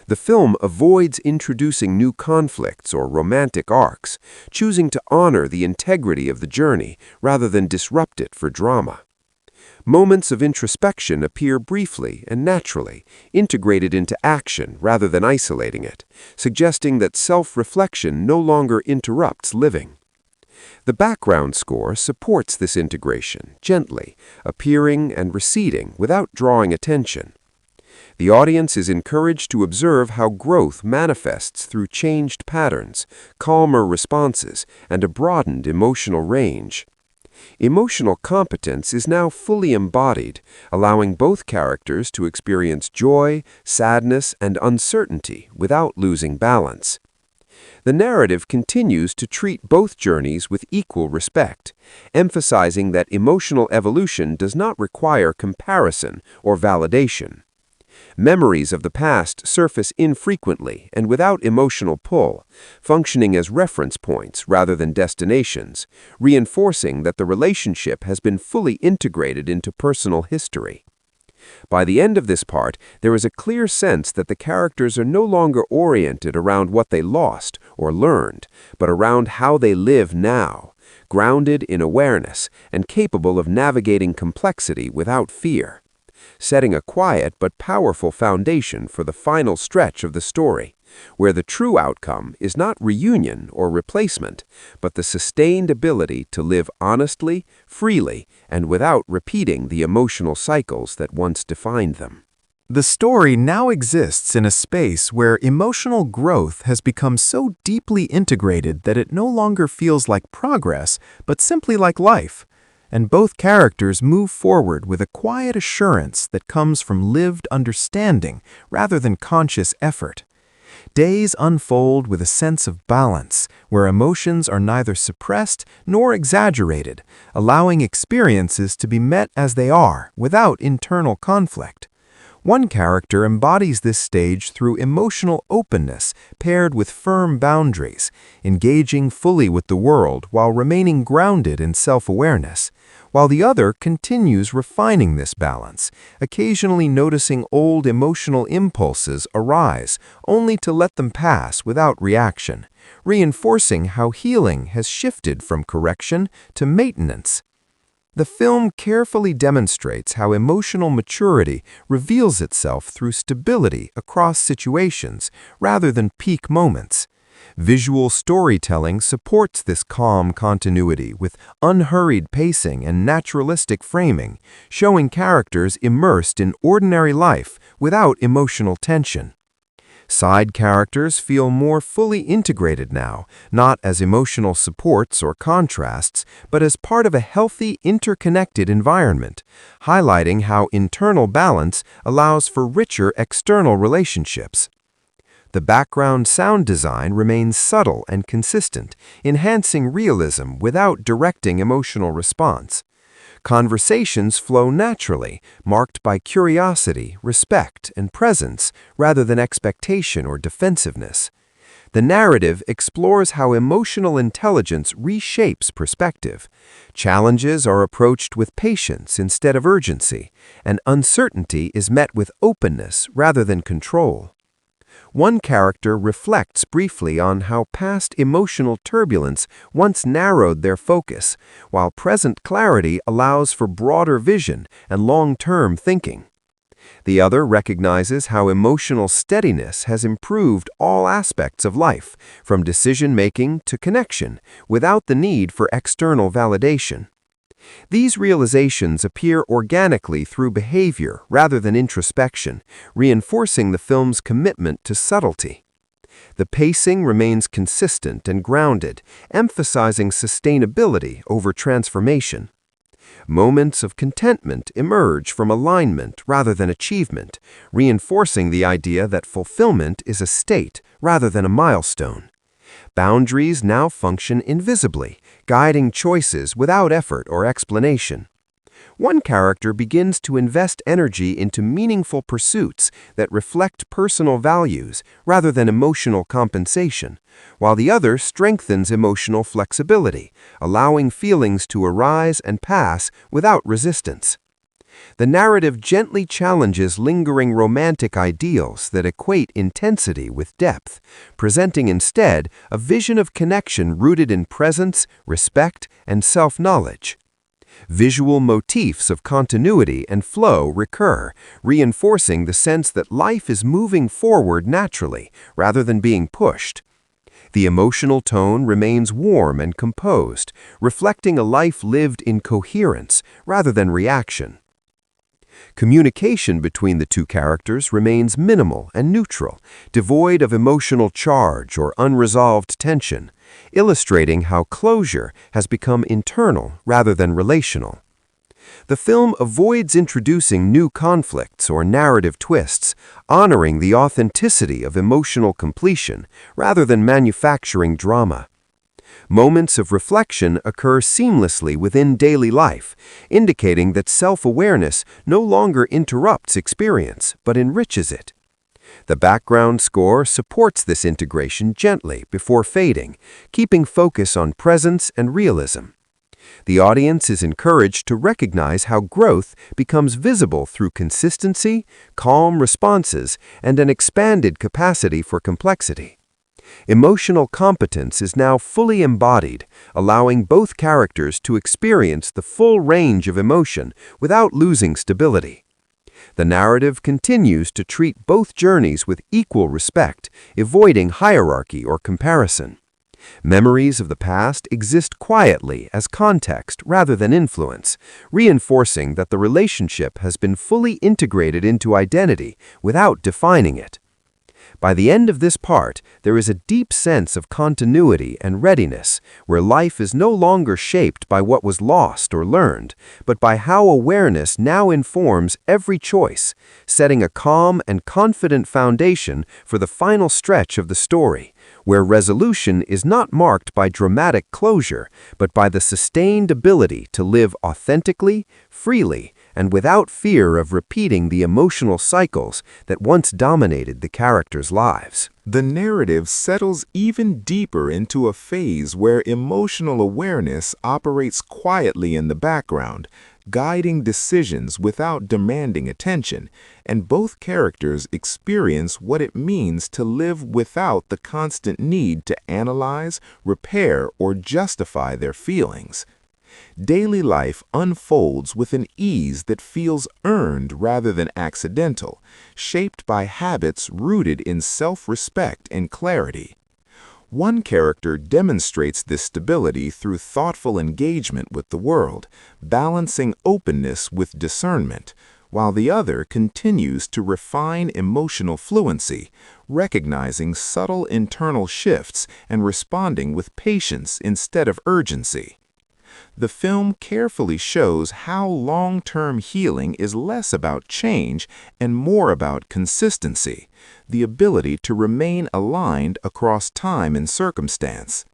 The film avoids introducing new conflicts or romantic arcs, choosing to honor the integrity of the journey rather than disrupt it for drama. Moments of introspection appear briefly and naturally, integrated into action rather than isolating it, suggesting that self-reflection no longer interrupts living. The background score supports this integration, gently, appearing and receding without drawing attention. The audience is encouraged to observe how growth manifests through changed patterns, calmer responses, and a broadened emotional range. Emotional competence is now fully embodied, allowing both characters to experience joy, sadness, and uncertainty without losing balance. The narrative continues to treat both journeys with equal respect, emphasizing that emotional evolution does not require comparison or validation. Memories of the past surface infrequently and without emotional pull, functioning as reference points rather than destinations, reinforcing that the relationship has been fully integrated into personal history. By the end of this part, there is a clear sense that the characters are no longer oriented around what they lost or learned, but around how they live now, grounded in awareness and capable of navigating complexity without fear, setting a quiet but powerful foundation for the final stretch of the story, where the true outcome is not reunion or replacement, but the sustained ability to live honestly, freely, and without repeating the emotional cycles that once defined them. The story now exists in a space where emotional growth has become so deeply integrated that it no longer feels like progress, but simply like life. And both characters move forward with a quiet assurance that comes from lived understanding rather than conscious effort. Days unfold with a sense of balance, where emotions are neither suppressed nor exaggerated, allowing experiences to be met as they are, without internal conflict. One character embodies this stage through emotional openness paired with firm boundaries, engaging fully with the world while remaining grounded in self-awareness, while the other continues refining this balance, occasionally noticing old emotional impulses arise, only to let them pass without reaction, reinforcing how healing has shifted from correction to maintenance. The film carefully demonstrates how emotional maturity reveals itself through stability across situations rather than peak moments. Visual storytelling supports this calm continuity with unhurried pacing and naturalistic framing, showing characters immersed in ordinary life without emotional tension. Side characters feel more fully integrated now, not as emotional supports or contrasts, but as part of a healthy, interconnected environment, highlighting how internal balance allows for richer external relationships. The background sound design remains subtle and consistent, enhancing realism without directing emotional response. Conversations flow naturally, marked by curiosity, respect, and presence, rather than expectation or defensiveness. The narrative explores how emotional intelligence reshapes perspective. Challenges are approached with patience instead of urgency, and uncertainty is met with openness rather than control. One character reflects briefly on how past emotional turbulence once narrowed their focus, while present clarity allows for broader vision and long-term thinking. The other recognizes how emotional steadiness has improved all aspects of life, from decision-making to connection, without the need for external validation. These realizations appear organically through behavior rather than introspection, reinforcing the film's commitment to subtlety. The pacing remains consistent and grounded, emphasizing sustainability over transformation. Moments of contentment emerge from alignment rather than achievement, reinforcing the idea that fulfillment is a state rather than a milestone. Boundaries now function invisibly, guiding choices without effort or explanation. One character begins to invest energy into meaningful pursuits that reflect personal values rather than emotional compensation, while the other strengthens emotional flexibility, allowing feelings to arise and pass without resistance. The narrative gently challenges lingering romantic ideals that equate intensity with depth, presenting instead a vision of connection rooted in presence, respect, and self-knowledge. Visual motifs of continuity and flow recur, reinforcing the sense that life is moving forward naturally rather than being pushed. The emotional tone remains warm and composed, reflecting a life lived in coherence rather than reaction. Communication between the two characters remains minimal and neutral, devoid of emotional charge or unresolved tension, illustrating how closure has become internal rather than relational. The film avoids introducing new conflicts or narrative twists, honoring the authenticity of emotional completion rather than manufacturing drama. Moments of reflection occur seamlessly within daily life, indicating that self-awareness no longer interrupts experience, but enriches it. The background score supports this integration gently before fading, keeping focus on presence and realism. The audience is encouraged to recognize how growth becomes visible through consistency, calm responses, and an expanded capacity for complexity. Emotional competence is now fully embodied, allowing both characters to experience the full range of emotion without losing stability. The narrative continues to treat both journeys with equal respect, avoiding hierarchy or comparison. Memories of the past exist quietly as context rather than influence, reinforcing that the relationship has been fully integrated into identity without defining it. By the end of this part, there is a deep sense of continuity and readiness, where life is no longer shaped by what was lost or learned, but by how awareness now informs every choice, setting a calm and confident foundation for the final stretch of the story, where resolution is not marked by dramatic closure, but by the sustained ability to live authentically, freely, and without fear of repeating the emotional cycles that once dominated the characters' lives. The narrative settles even deeper into a phase where emotional awareness operates quietly in the background, guiding decisions without demanding attention, and both characters experience what it means to live without the constant need to analyze, repair, or justify their feelings. Daily life unfolds with an ease that feels earned rather than accidental, shaped by habits rooted in self-respect and clarity. One character demonstrates this stability through thoughtful engagement with the world, balancing openness with discernment, while the other continues to refine emotional fluency, recognizing subtle internal shifts and responding with patience instead of urgency. The film carefully shows how long-term healing is less about change and more about consistency, the ability to remain aligned across time and circumstance.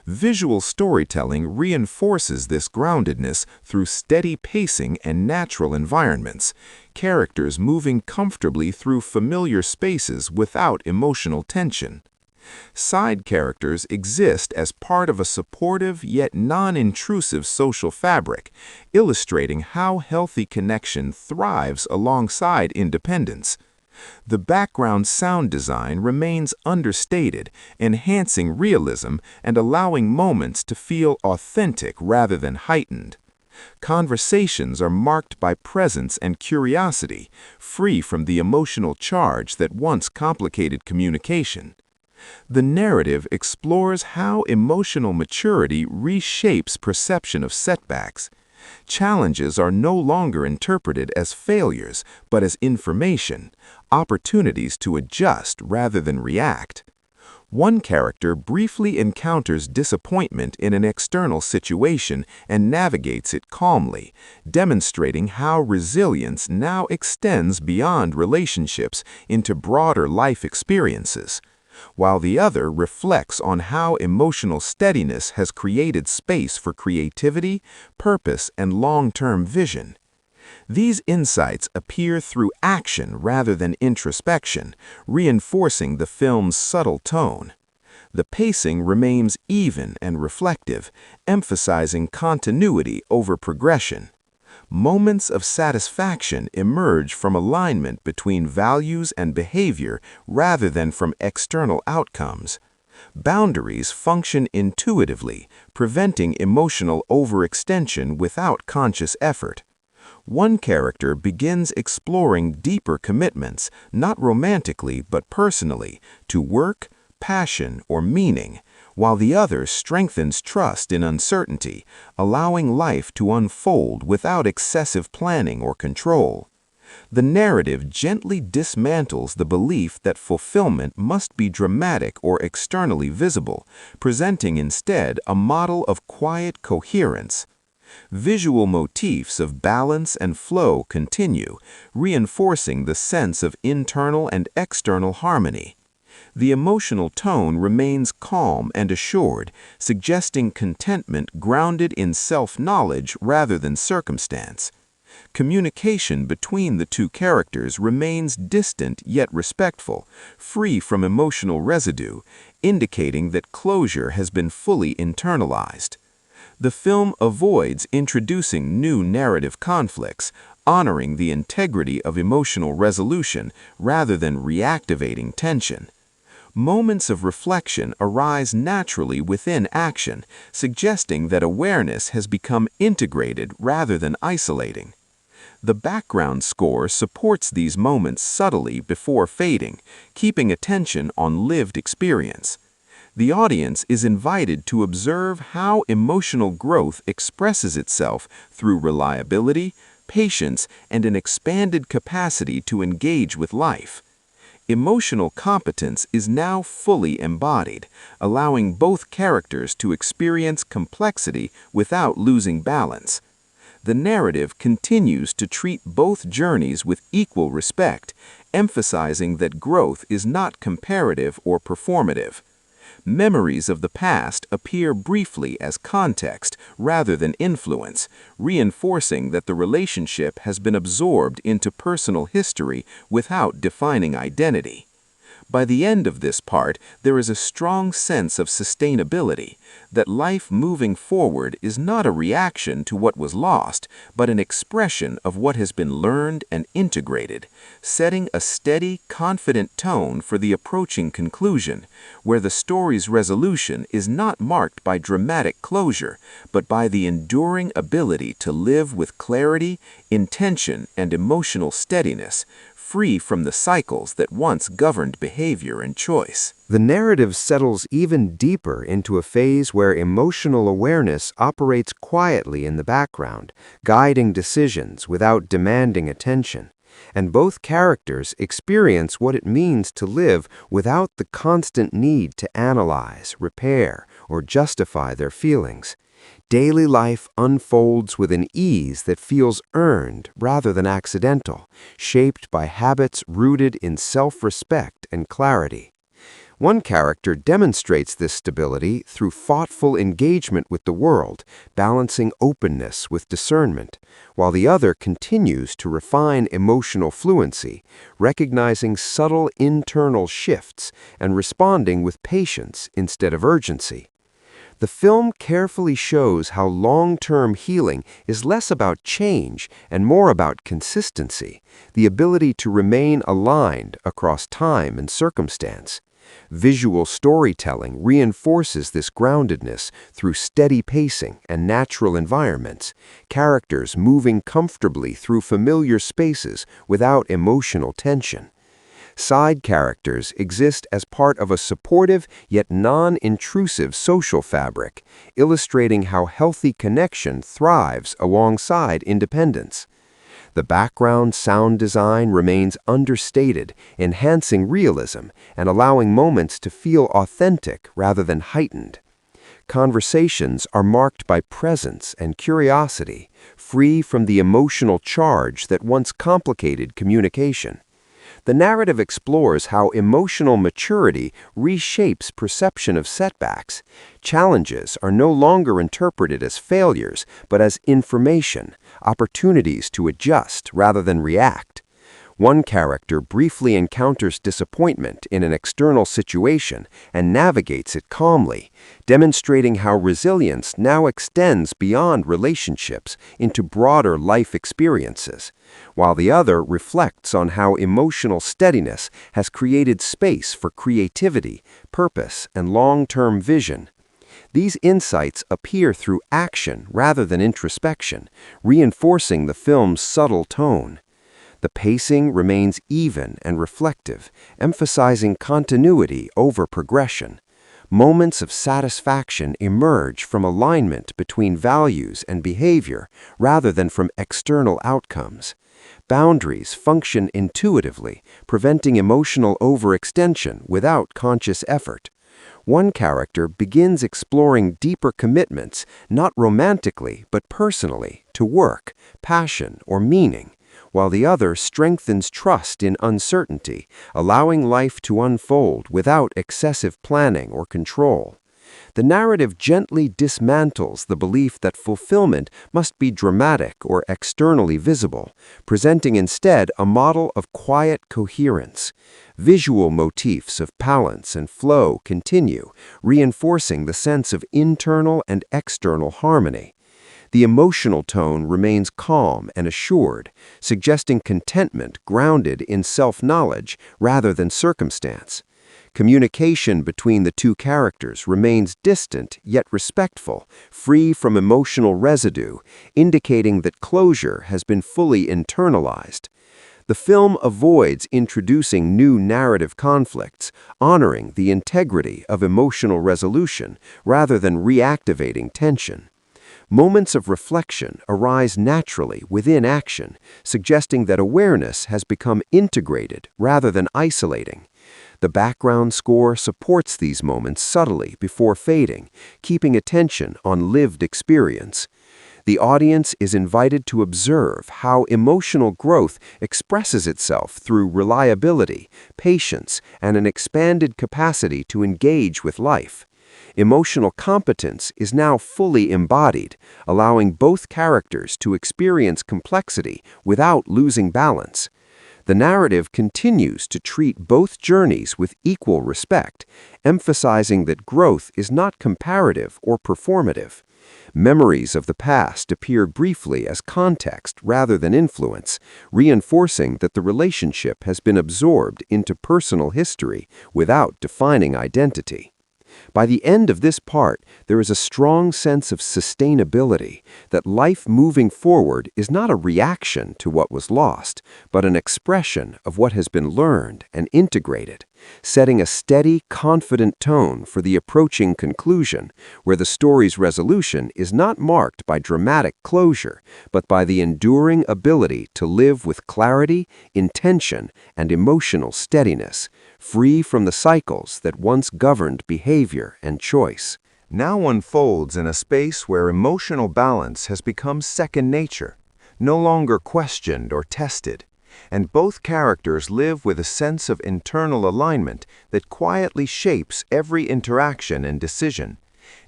Visual storytelling reinforces this groundedness through steady pacing and natural environments, characters moving comfortably through familiar spaces without emotional tension. Side characters exist as part of a supportive yet non-intrusive social fabric, illustrating how healthy connection thrives alongside independence. The background sound design remains understated, enhancing realism and allowing moments to feel authentic rather than heightened. Conversations are marked by presence and curiosity, free from the emotional charge that once complicated communication. The narrative explores how emotional maturity reshapes perception of setbacks, Challenges are no longer interpreted as failures, but as information, opportunities to adjust rather than react. One character briefly encounters disappointment in an external situation and navigates it calmly, demonstrating how resilience now extends beyond relationships into broader life experiences, while the other reflects on how emotional steadiness has created space for creativity, purpose, and long-term vision. These insights appear through action rather than introspection, reinforcing the film's subtle tone. The pacing remains even and reflective, emphasizing continuity over progression. Moments of satisfaction emerge from alignment between values and behavior rather than from external outcomes. Boundaries function intuitively, preventing emotional overextension without conscious effort. One character begins exploring deeper commitments, not romantically but personally, to work, passion, or meaning, while the other strengthens trust in uncertainty, allowing life to unfold without excessive planning or control. The narrative gently dismantles the belief that fulfillment must be dramatic or externally visible, presenting instead a model of quiet coherence. Visual motifs of balance and flow continue, reinforcing the sense of internal and external harmony. The emotional tone remains calm and assured, suggesting contentment grounded in self-knowledge rather than circumstance. Communication between the two characters remains distant yet respectful, free from emotional residue, indicating that closure has been fully internalized. The film avoids introducing new narrative conflicts, honoring the integrity of emotional resolution rather than reactivating tension. Moments of reflection arise naturally within action, suggesting that awareness has become integrated rather than isolating. The background score supports these moments subtly before fading, keeping attention on lived experience. The audience is invited to observe how emotional growth expresses itself through reliability, patience, and an expanded capacity to engage with life. Emotional competence is now fully embodied, allowing both characters to experience complexity without losing balance. The narrative continues to treat both journeys with equal respect, emphasizing that growth is not comparative or performative. Memories of the past appear briefly as context rather than influence, reinforcing that the relationship has been absorbed into personal history without defining identity. By the end of this part, there is a strong sense of sustainability, that life moving forward is not a reaction to what was lost, but an expression of what has been learned and integrated, setting a steady, confident tone for the approaching conclusion, where the story's resolution is not marked by dramatic closure, but by the enduring ability to live with clarity, intention, and emotional steadiness, free from the cycles that once governed behavior and choice. The narrative settles even deeper into a phase where emotional awareness operates quietly in the background, guiding decisions without demanding attention. And both characters experience what it means to live without the constant need to analyze, repair, or justify their feelings. Daily life unfolds with an ease that feels earned rather than accidental, shaped by habits rooted in self-respect and clarity. One character demonstrates this stability through thoughtful engagement with the world, balancing openness with discernment, while the other continues to refine emotional fluency, recognizing subtle internal shifts and responding with patience instead of urgency. The film carefully shows how long-term healing is less about change and more about consistency, the ability to remain aligned across time and circumstance. Visual storytelling reinforces this groundedness through steady pacing and natural environments, characters moving comfortably through familiar spaces without emotional tension. Side characters exist as part of a supportive yet non-intrusive social fabric, illustrating how healthy connection thrives alongside independence. The background sound design remains understated, enhancing realism and allowing moments to feel authentic rather than heightened. Conversations are marked by presence and curiosity, free from the emotional charge that once complicated communication. The narrative explores how emotional maturity reshapes perception of setbacks. Challenges are no longer interpreted as failures, but as information, opportunities to adjust rather than react. One character briefly encounters disappointment in an external situation and navigates it calmly, demonstrating how resilience now extends beyond relationships into broader life experiences, while the other reflects on how emotional steadiness has created space for creativity, purpose, and long-term vision. These insights appear through action rather than introspection, reinforcing the film's subtle tone. The pacing remains even and reflective, emphasizing continuity over progression. Moments of satisfaction emerge from alignment between values and behavior rather than from external outcomes. Boundaries function intuitively, preventing emotional overextension without conscious effort. One character begins exploring deeper commitments, not romantically but personally, to work, passion, or meaning, while the other strengthens trust in uncertainty, allowing life to unfold without excessive planning or control. The narrative gently dismantles the belief that fulfillment must be dramatic or externally visible, presenting instead a model of quiet coherence. Visual motifs of balance and flow continue, reinforcing the sense of internal and external harmony. The emotional tone remains calm and assured, suggesting contentment grounded in self-knowledge rather than circumstance. Communication between the two characters remains distant yet respectful, free from emotional residue, indicating that closure has been fully internalized. The film avoids introducing new narrative conflicts, honoring the integrity of emotional resolution rather than reactivating tension. Moments of reflection arise naturally within action, suggesting that awareness has become integrated rather than isolating. The background score supports these moments subtly before fading, keeping attention on lived experience. The audience is invited to observe how emotional growth expresses itself through reliability, patience, and an expanded capacity to engage with life. Emotional competence is now fully embodied, allowing both characters to experience complexity without losing balance. The narrative continues to treat both journeys with equal respect, emphasizing that growth is not comparative or performative. Memories of the past appear briefly as context rather than influence, reinforcing that the relationship has been absorbed into personal history without defining identity. By the end of this part, there is a strong sense of sustainability, that life moving forward is not a reaction to what was lost, but an expression of what has been learned and integrated, setting a steady, confident tone for the approaching conclusion, where the story's resolution is not marked by dramatic closure, but by the enduring ability to live with clarity, intention, and emotional steadiness, free from the cycles that once governed behavior and choice. Now unfolds in a space where emotional balance has become second nature, no longer questioned or tested, and both characters live with a sense of internal alignment that quietly shapes every interaction and decision.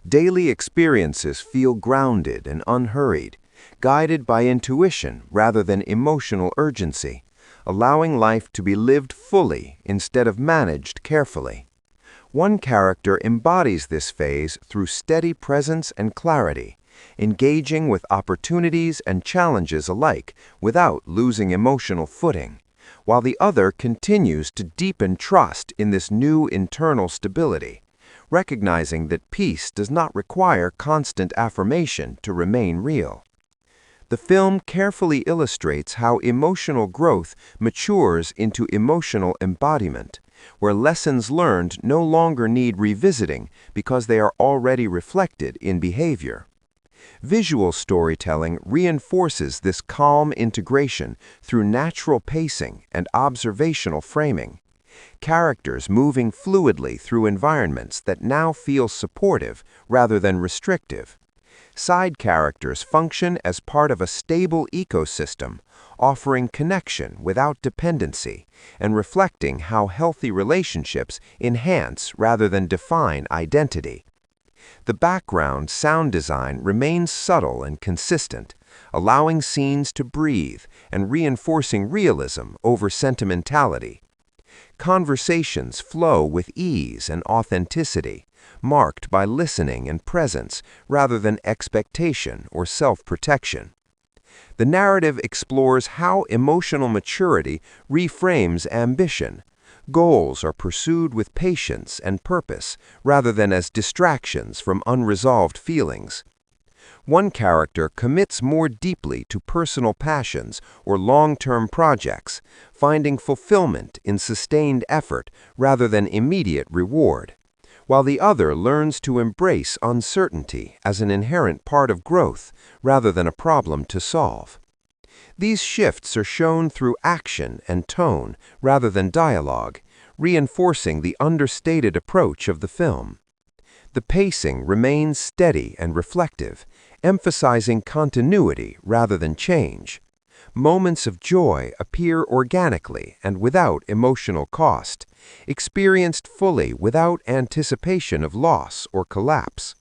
Daily experiences feel grounded and unhurried, guided by intuition rather than emotional urgency, allowing life to be lived fully instead of managed carefully. One character embodies this phase through steady presence and clarity, engaging with opportunities and challenges alike without losing emotional footing, while the other continues to deepen trust in this new internal stability, recognizing that peace does not require constant affirmation to remain real. The film carefully illustrates how emotional growth matures into emotional embodiment, where lessons learned no longer need revisiting because they are already reflected in behavior. Visual storytelling reinforces this calm integration through natural pacing and observational framing. Characters moving fluidly through environments that now feel supportive rather than restrictive. Side characters function as part of a stable ecosystem, offering connection without dependency and reflecting how healthy relationships enhance rather than define identity. The background sound design remains subtle and consistent, allowing scenes to breathe and reinforcing realism over sentimentality. Conversations flow with ease and authenticity, marked by listening and presence rather than expectation or self-protection. The narrative explores how emotional maturity reframes ambition. Goals are pursued with patience and purpose rather than as distractions from unresolved feelings. One character commits more deeply to personal passions or long-term projects, finding fulfillment in sustained effort rather than immediate reward, while the other learns to embrace uncertainty as an inherent part of growth rather than a problem to solve. These shifts are shown through action and tone rather than dialogue, reinforcing the understated approach of the film. The pacing remains steady and reflective, emphasizing continuity rather than change. Moments of joy appear organically and without emotional cost, experienced fully without anticipation of loss or collapse.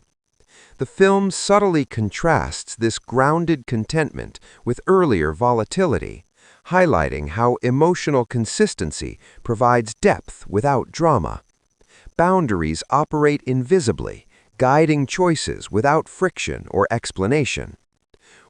The film subtly contrasts this grounded contentment with earlier volatility, highlighting how emotional consistency provides depth without drama. Boundaries operate invisibly, guiding choices without friction or explanation.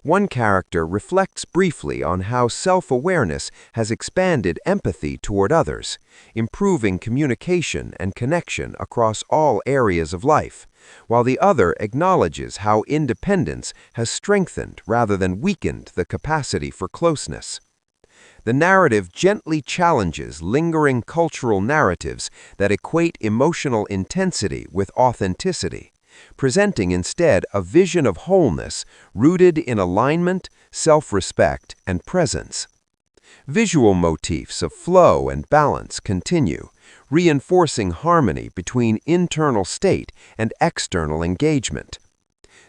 One character reflects briefly on how self-awareness has expanded empathy toward others, improving communication and connection across all areas of life, while the other acknowledges how independence has strengthened rather than weakened the capacity for closeness. The narrative gently challenges lingering cultural narratives that equate emotional intensity with authenticity, presenting instead a vision of wholeness rooted in alignment, self-respect, and presence. Visual motifs of flow and balance continue, reinforcing harmony between internal state and external engagement.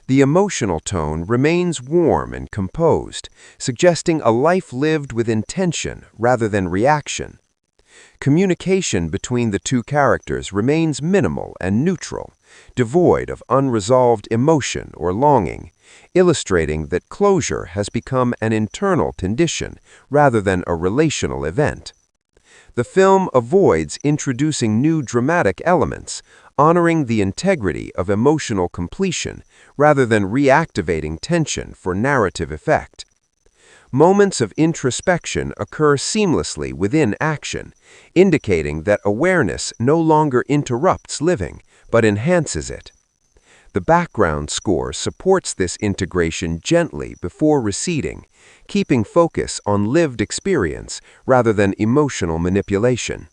The emotional tone remains warm and composed, suggesting a life lived with intention rather than reaction. Communication between the two characters remains minimal and neutral, devoid of unresolved emotion or longing, illustrating that closure has become an internal condition rather than a relational event. The film avoids introducing new dramatic elements, honoring the integrity of emotional completion rather than reactivating tension for narrative effect. Moments of introspection occur seamlessly within action, indicating that awareness no longer interrupts living, but enhances it. The background score supports this integration gently before receding, keeping focus on lived experience rather than emotional manipulation.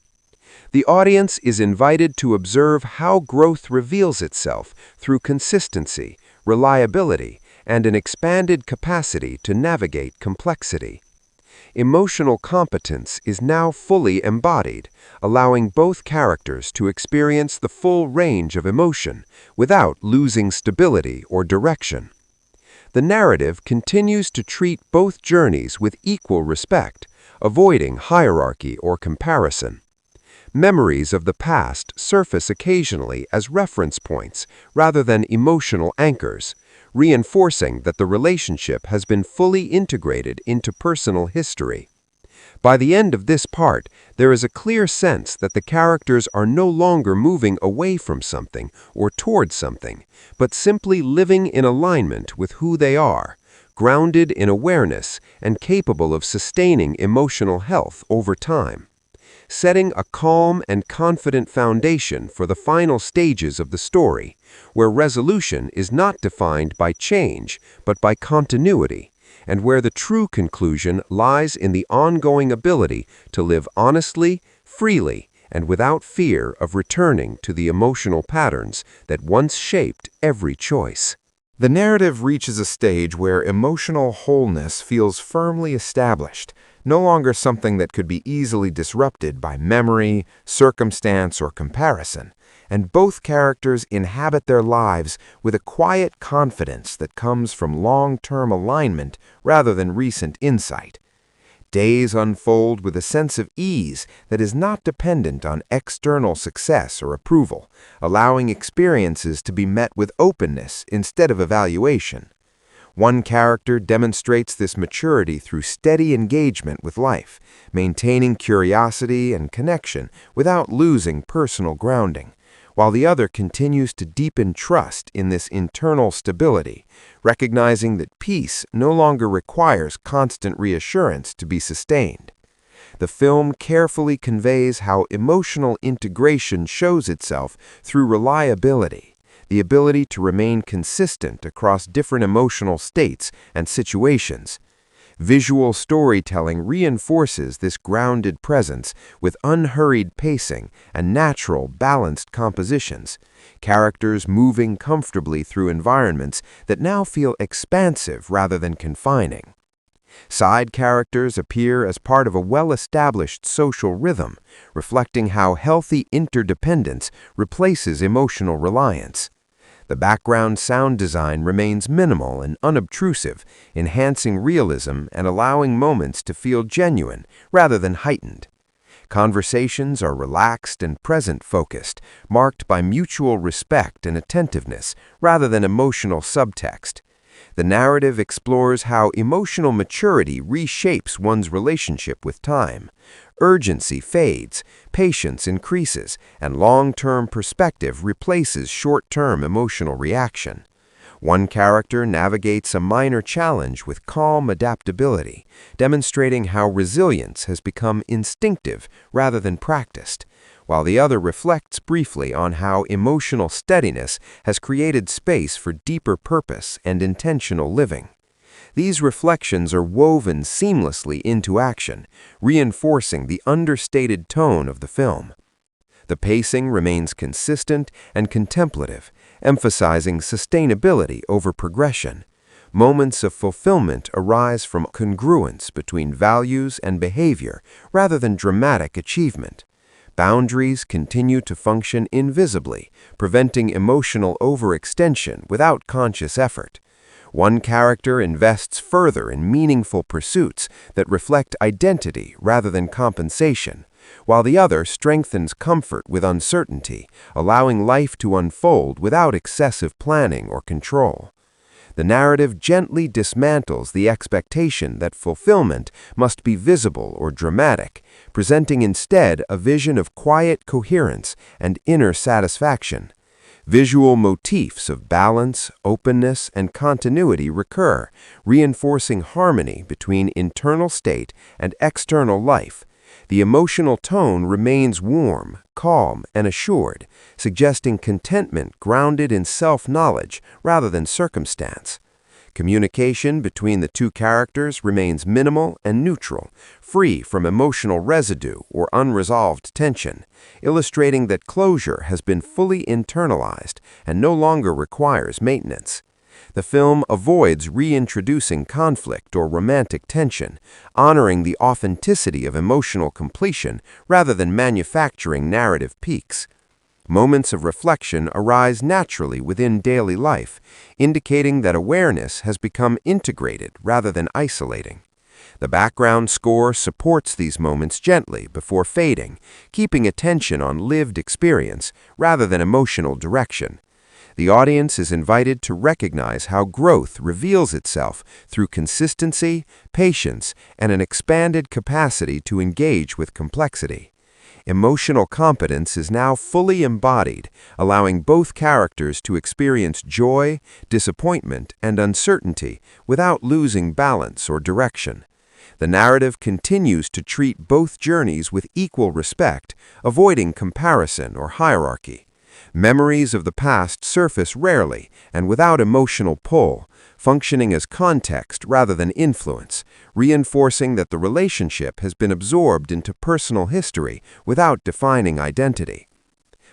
The audience is invited to observe how growth reveals itself through consistency, reliability, and an expanded capacity to navigate complexity. Emotional competence is now fully embodied, allowing both characters to experience the full range of emotion without losing stability or direction. The narrative continues to treat both journeys with equal respect, avoiding hierarchy or comparison. Memories of the past surface occasionally as reference points rather than emotional anchors, reinforcing that the relationship has been fully integrated into personal history. By the end of this part, there is a clear sense that the characters are no longer moving away from something or toward something, but simply living in alignment with who they are, grounded in awareness and capable of sustaining emotional health over time, setting a calm and confident foundation for the final stages of the story, where resolution is not defined by change but by continuity, and where the true conclusion lies in the ongoing ability to live honestly, freely, and without fear of returning to the emotional patterns that once shaped every choice. The narrative reaches a stage where emotional wholeness feels firmly established, no longer something that could be easily disrupted by memory, circumstance, or comparison, and both characters inhabit their lives with a quiet confidence that comes from long-term alignment rather than recent insight. Days unfold with a sense of ease that is not dependent on external success or approval, allowing experiences to be met with openness instead of evaluation. One character demonstrates this maturity through steady engagement with life, maintaining curiosity and connection without losing personal grounding, while the other continues to deepen trust in this internal stability, recognizing that peace no longer requires constant reassurance to be sustained. The film carefully conveys how emotional integration shows itself through reliability, the ability to remain consistent across different emotional states and situations. Visual storytelling reinforces this grounded presence with unhurried pacing and natural, balanced compositions, characters moving comfortably through environments that now feel expansive rather than confining. Side characters appear as part of a well-established social rhythm, reflecting how healthy interdependence replaces emotional reliance. The background sound design remains minimal and unobtrusive, enhancing realism and allowing moments to feel genuine rather than heightened. Conversations are relaxed and present-focused, marked by mutual respect and attentiveness rather than emotional subtext. The narrative explores how emotional maturity reshapes one's relationship with time. Urgency fades, patience increases, and long-term perspective replaces short-term emotional reaction. One character navigates a minor challenge with calm adaptability, demonstrating how resilience has become instinctive rather than practiced, while the other reflects briefly on how emotional steadiness has created space for deeper purpose and intentional living. These reflections are woven seamlessly into action, reinforcing the understated tone of the film. The pacing remains consistent and contemplative, emphasizing sustainability over progression. Moments of fulfillment arise from congruence between values and behavior rather than dramatic achievement. Boundaries continue to function invisibly, preventing emotional overextension without conscious effort. One character invests further in meaningful pursuits that reflect identity rather than compensation, while the other strengthens comfort with uncertainty, allowing life to unfold without excessive planning or control. The narrative gently dismantles the expectation that fulfillment must be visible or dramatic, presenting instead a vision of quiet coherence and inner satisfaction. Visual motifs of balance, openness, and continuity recur, reinforcing harmony between internal state and external life. The emotional tone remains warm, calm, and assured, suggesting contentment grounded in self-knowledge rather than circumstance. Communication between the two characters remains minimal and neutral, free from emotional residue or unresolved tension, illustrating that closure has been fully internalized and no longer requires maintenance. The film avoids reintroducing conflict or romantic tension, honoring the authenticity of emotional completion rather than manufacturing narrative peaks. Moments of reflection arise naturally within daily life, indicating that awareness has become integrated rather than isolating. The background score supports these moments gently before fading, keeping attention on lived experience rather than emotional direction. The audience is invited to recognize how growth reveals itself through consistency, patience, and an expanded capacity to engage with complexity. Emotional competence is now fully embodied, allowing both characters to experience joy, disappointment, and uncertainty without losing balance or direction. The narrative continues to treat both journeys with equal respect, avoiding comparison or hierarchy. Memories of the past surface rarely and without emotional pull, functioning as context rather than influence, reinforcing that the relationship has been absorbed into personal history without defining identity.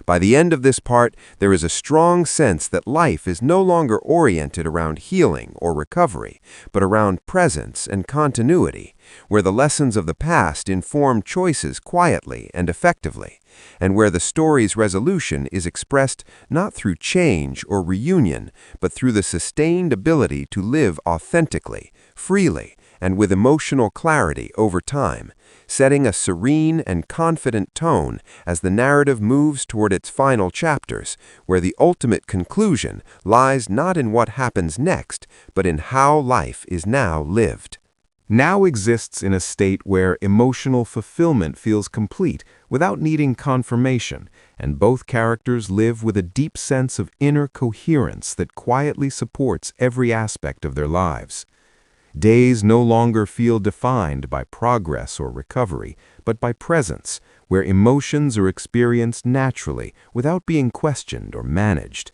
By the end of this part, there is a strong sense that life is no longer oriented around healing or recovery, but around presence and continuity, where the lessons of the past inform choices quietly and effectively, and where the story's resolution is expressed not through change or reunion, but through the sustained ability to live authentically, freely, and with emotional clarity over time, setting a serene and confident tone as the narrative moves toward its final chapters, where the ultimate conclusion lies not in what happens next, but in how life is now lived. Now exists in a state where emotional fulfillment feels complete without needing confirmation, and both characters live with a deep sense of inner coherence that quietly supports every aspect of their lives. Days no longer feel defined by progress or recovery, but by presence, where emotions are experienced naturally without being questioned or managed.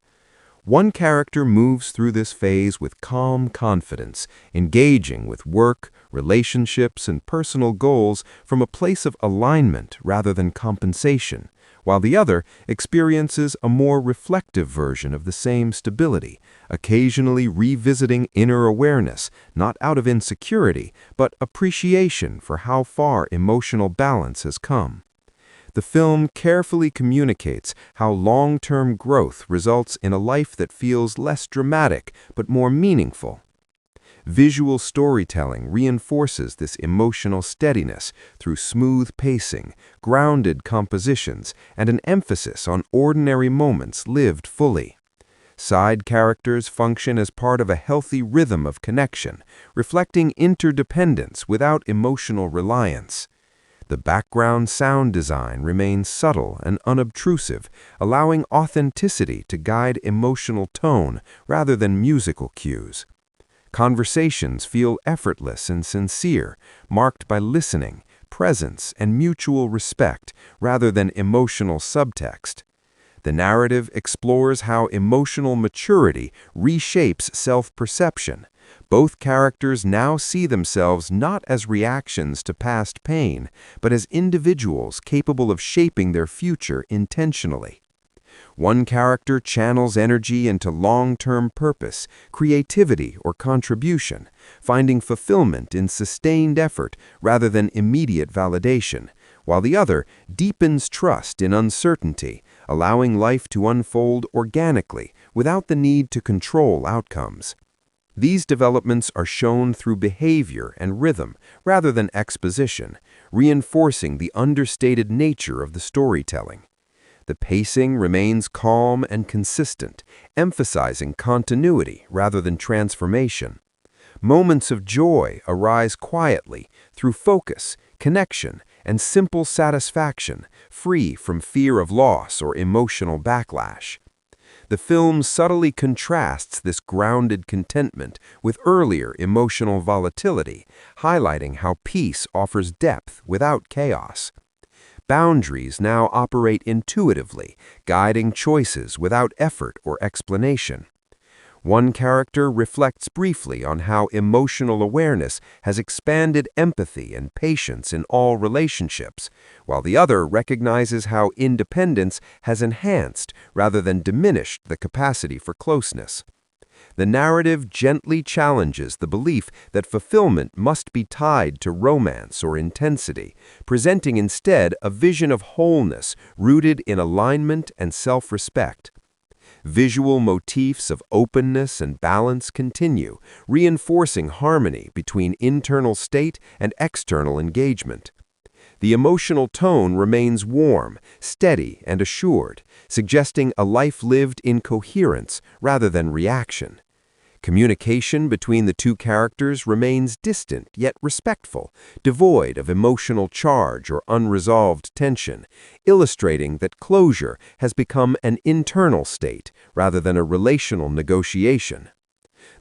One character moves through this phase with calm confidence, engaging with work, relationships, and personal goals from a place of alignment rather than compensation, while the other experiences a more reflective version of the same stability, occasionally revisiting inner awareness, not out of insecurity, but appreciation for how far emotional balance has come. The film carefully communicates how long-term growth results in a life that feels less dramatic but more meaningful. Visual storytelling reinforces this emotional steadiness through smooth pacing, grounded compositions, and an emphasis on ordinary moments lived fully. Side characters function as part of a healthy rhythm of connection, reflecting interdependence without emotional reliance. The background sound design remains subtle and unobtrusive, allowing authenticity to guide emotional tone rather than musical cues. Conversations feel effortless and sincere, marked by listening, presence, and mutual respect rather than emotional subtext. The narrative explores how emotional maturity reshapes self-perception. Both characters now see themselves not as reactions to past pain, but as individuals capable of shaping their future intentionally. One character channels energy into long-term purpose, creativity, or contribution, finding fulfillment in sustained effort rather than immediate validation, while the other deepens trust in uncertainty, allowing life to unfold organically without the need to control outcomes. These developments are shown through behavior and rhythm rather than exposition, reinforcing the understated nature of the storytelling. The pacing remains calm and consistent, emphasizing continuity rather than transformation. Moments of joy arise quietly through focus, connection, and simple satisfaction, free from fear of loss or emotional backlash. The film subtly contrasts this grounded contentment with earlier emotional volatility, highlighting how peace offers depth without chaos. Boundaries now operate intuitively, guiding choices without effort or explanation. One character reflects briefly on how emotional awareness has expanded empathy and patience in all relationships, while the other recognizes how independence has enhanced rather than diminished the capacity for closeness. The narrative gently challenges the belief that fulfillment must be tied to romance or intensity, presenting instead a vision of wholeness rooted in alignment and self-respect. Visual motifs of openness and balance continue, reinforcing harmony between internal state and external engagement. The emotional tone remains warm, steady, and assured, suggesting a life lived in coherence rather than reaction. Communication between the two characters remains distant yet respectful, devoid of emotional charge or unresolved tension, illustrating that closure has become an internal state rather than a relational negotiation.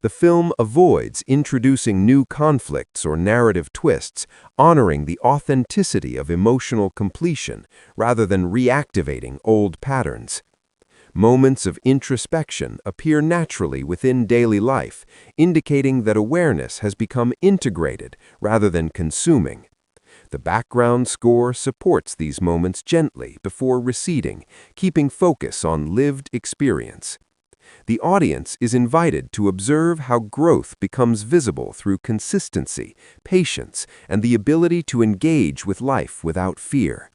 The film avoids introducing new conflicts or narrative twists, honoring the authenticity of emotional completion rather than reactivating old patterns. Moments of introspection appear naturally within daily life, indicating that awareness has become integrated rather than consuming. The background score supports these moments gently before receding, keeping focus on lived experience. The audience is invited to observe how growth becomes visible through consistency, patience, and the ability to engage with life without fear.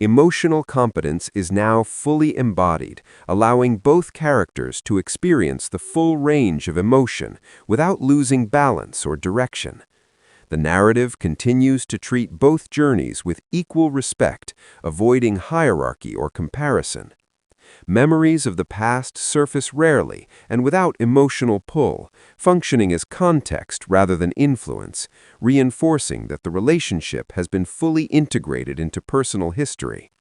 Emotional competence is now fully embodied, allowing both characters to experience the full range of emotion without losing balance or direction. The narrative continues to treat both journeys with equal respect, avoiding hierarchy or comparison. Memories of the past surface rarely and without emotional pull, functioning as context rather than influence, reinforcing that the relationship has been fully integrated into personal history.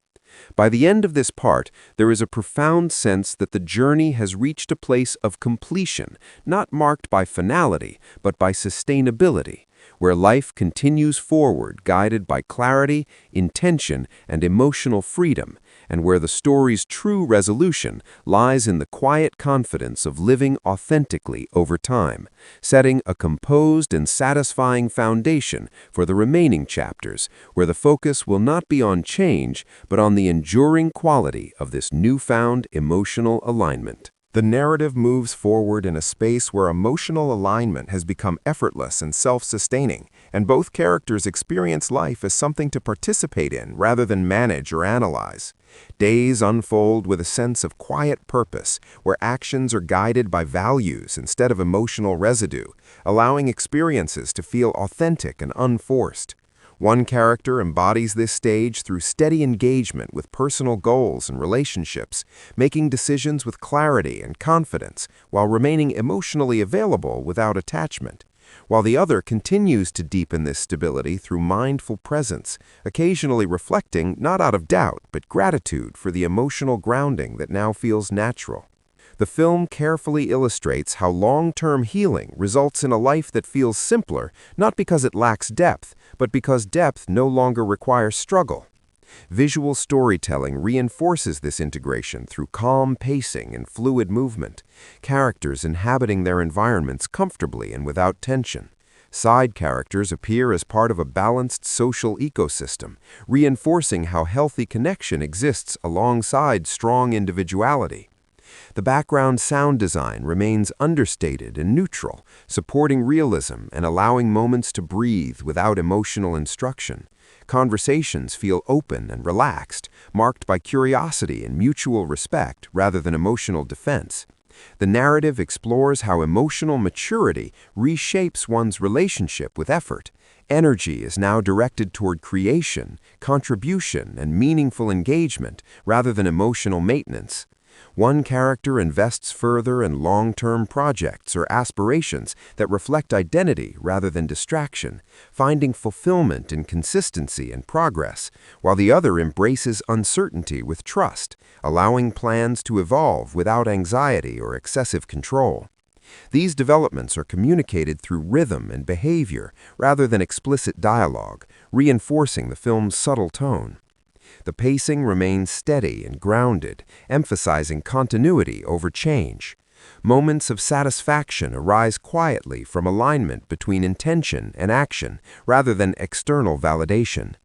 By the end of this part, there is a profound sense that the journey has reached a place of completion, not marked by finality, but by sustainability, where life continues forward guided by clarity, intention, and emotional freedom, and where the story's true resolution lies in the quiet confidence of living authentically over time, setting a composed and satisfying foundation for the remaining chapters, where the focus will not be on change, but on the enduring quality of this newfound emotional alignment. The narrative moves forward in a space where emotional alignment has become effortless and self-sustaining, and both characters experience life as something to participate in rather than manage or analyze. Days unfold with a sense of quiet purpose, where actions are guided by values instead of emotional residue, allowing experiences to feel authentic and unforced. One character embodies this stage through steady engagement with personal goals and relationships, making decisions with clarity and confidence while remaining emotionally available without attachment, while the other continues to deepen this stability through mindful presence, occasionally reflecting not out of doubt but gratitude for the emotional grounding that now feels natural. The film carefully illustrates how long-term healing results in a life that feels simpler, not because it lacks depth, but because depth no longer requires struggle. Visual storytelling reinforces this integration through calm pacing and fluid movement, characters inhabiting their environments comfortably and without tension. Side characters appear as part of a balanced social ecosystem, reinforcing how healthy connection exists alongside strong individuality. The background sound design remains understated and neutral, supporting realism and allowing moments to breathe without emotional instruction. Conversations feel open and relaxed, marked by curiosity and mutual respect rather than emotional defense. The narrative explores how emotional maturity reshapes one's relationship with effort. Energy is now directed toward creation, contribution, and meaningful engagement rather than emotional maintenance. One character invests further in long-term projects or aspirations that reflect identity rather than distraction, finding fulfillment in consistency and progress, while the other embraces uncertainty with trust, allowing plans to evolve without anxiety or excessive control. These developments are communicated through rhythm and behavior rather than explicit dialogue, reinforcing the film's subtle tone. The pacing remains steady and grounded, emphasizing continuity over change. Moments of satisfaction arise quietly from alignment between intention and action rather than external validation.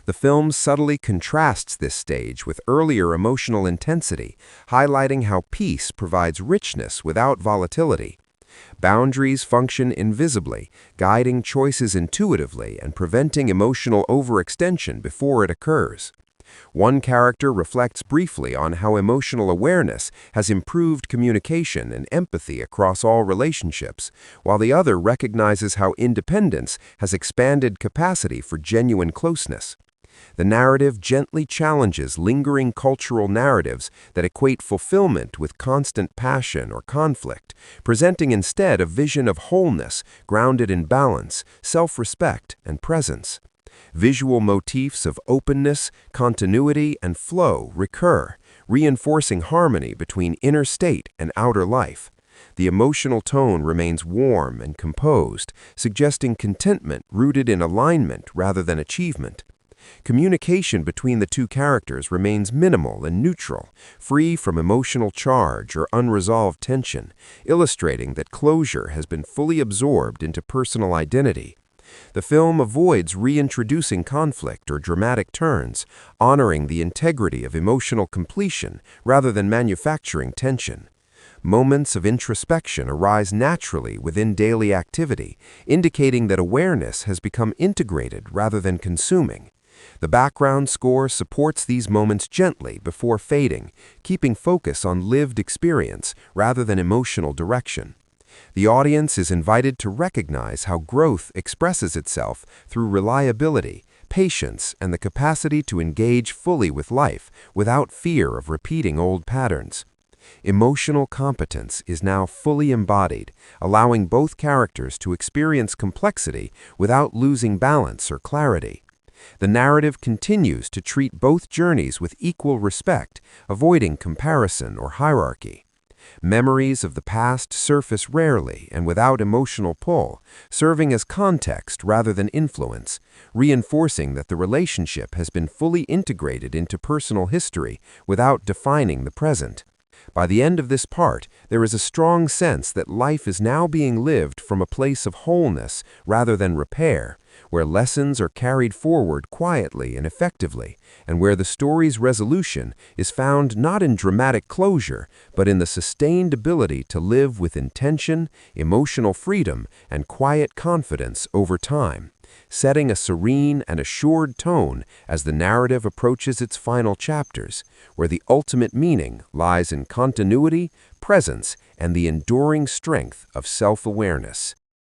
The film subtly contrasts this stage with earlier emotional intensity, highlighting how peace provides richness without volatility. Boundaries function invisibly, guiding choices intuitively and preventing emotional overextension before it occurs. One character reflects briefly on how emotional awareness has improved communication and empathy across all relationships, while the other recognizes how independence has expanded capacity for genuine closeness. The narrative gently challenges lingering cultural narratives that equate fulfillment with constant passion or conflict, presenting instead a vision of wholeness grounded in balance, self-respect, and presence. Visual motifs of openness, continuity, and flow recur, reinforcing harmony between inner state and outer life. The emotional tone remains warm and composed, suggesting contentment rooted in alignment rather than achievement. Communication between the two characters remains minimal and neutral, free from emotional charge or unresolved tension, illustrating that closure has been fully absorbed into personal identity. The film avoids reintroducing conflict or dramatic turns, honoring the integrity of emotional completion rather than manufacturing tension. Moments of introspection arise naturally within daily activity, indicating that awareness has become integrated rather than consuming. The background score supports these moments gently before fading, keeping focus on lived experience rather than emotional direction. The audience is invited to recognize how growth expresses itself through reliability, patience, and the capacity to engage fully with life without fear of repeating old patterns. Emotional competence is now fully embodied, allowing both characters to experience complexity without losing balance or clarity. The narrative continues to treat both journeys with equal respect, avoiding comparison or hierarchy. Memories of the past surface rarely and without emotional pull, serving as context rather than influence, reinforcing that the relationship has been fully integrated into personal history without defining the present. By the end of this part, there is a strong sense that life is now being lived from a place of wholeness rather than repair, where lessons are carried forward quietly and effectively, and where the story's resolution is found not in dramatic closure, but in the sustained ability to live with intention, emotional freedom, and quiet confidence over time, setting a serene and assured tone as the narrative approaches its final chapters, where the ultimate meaning lies in continuity, presence, and the enduring strength of self-awareness.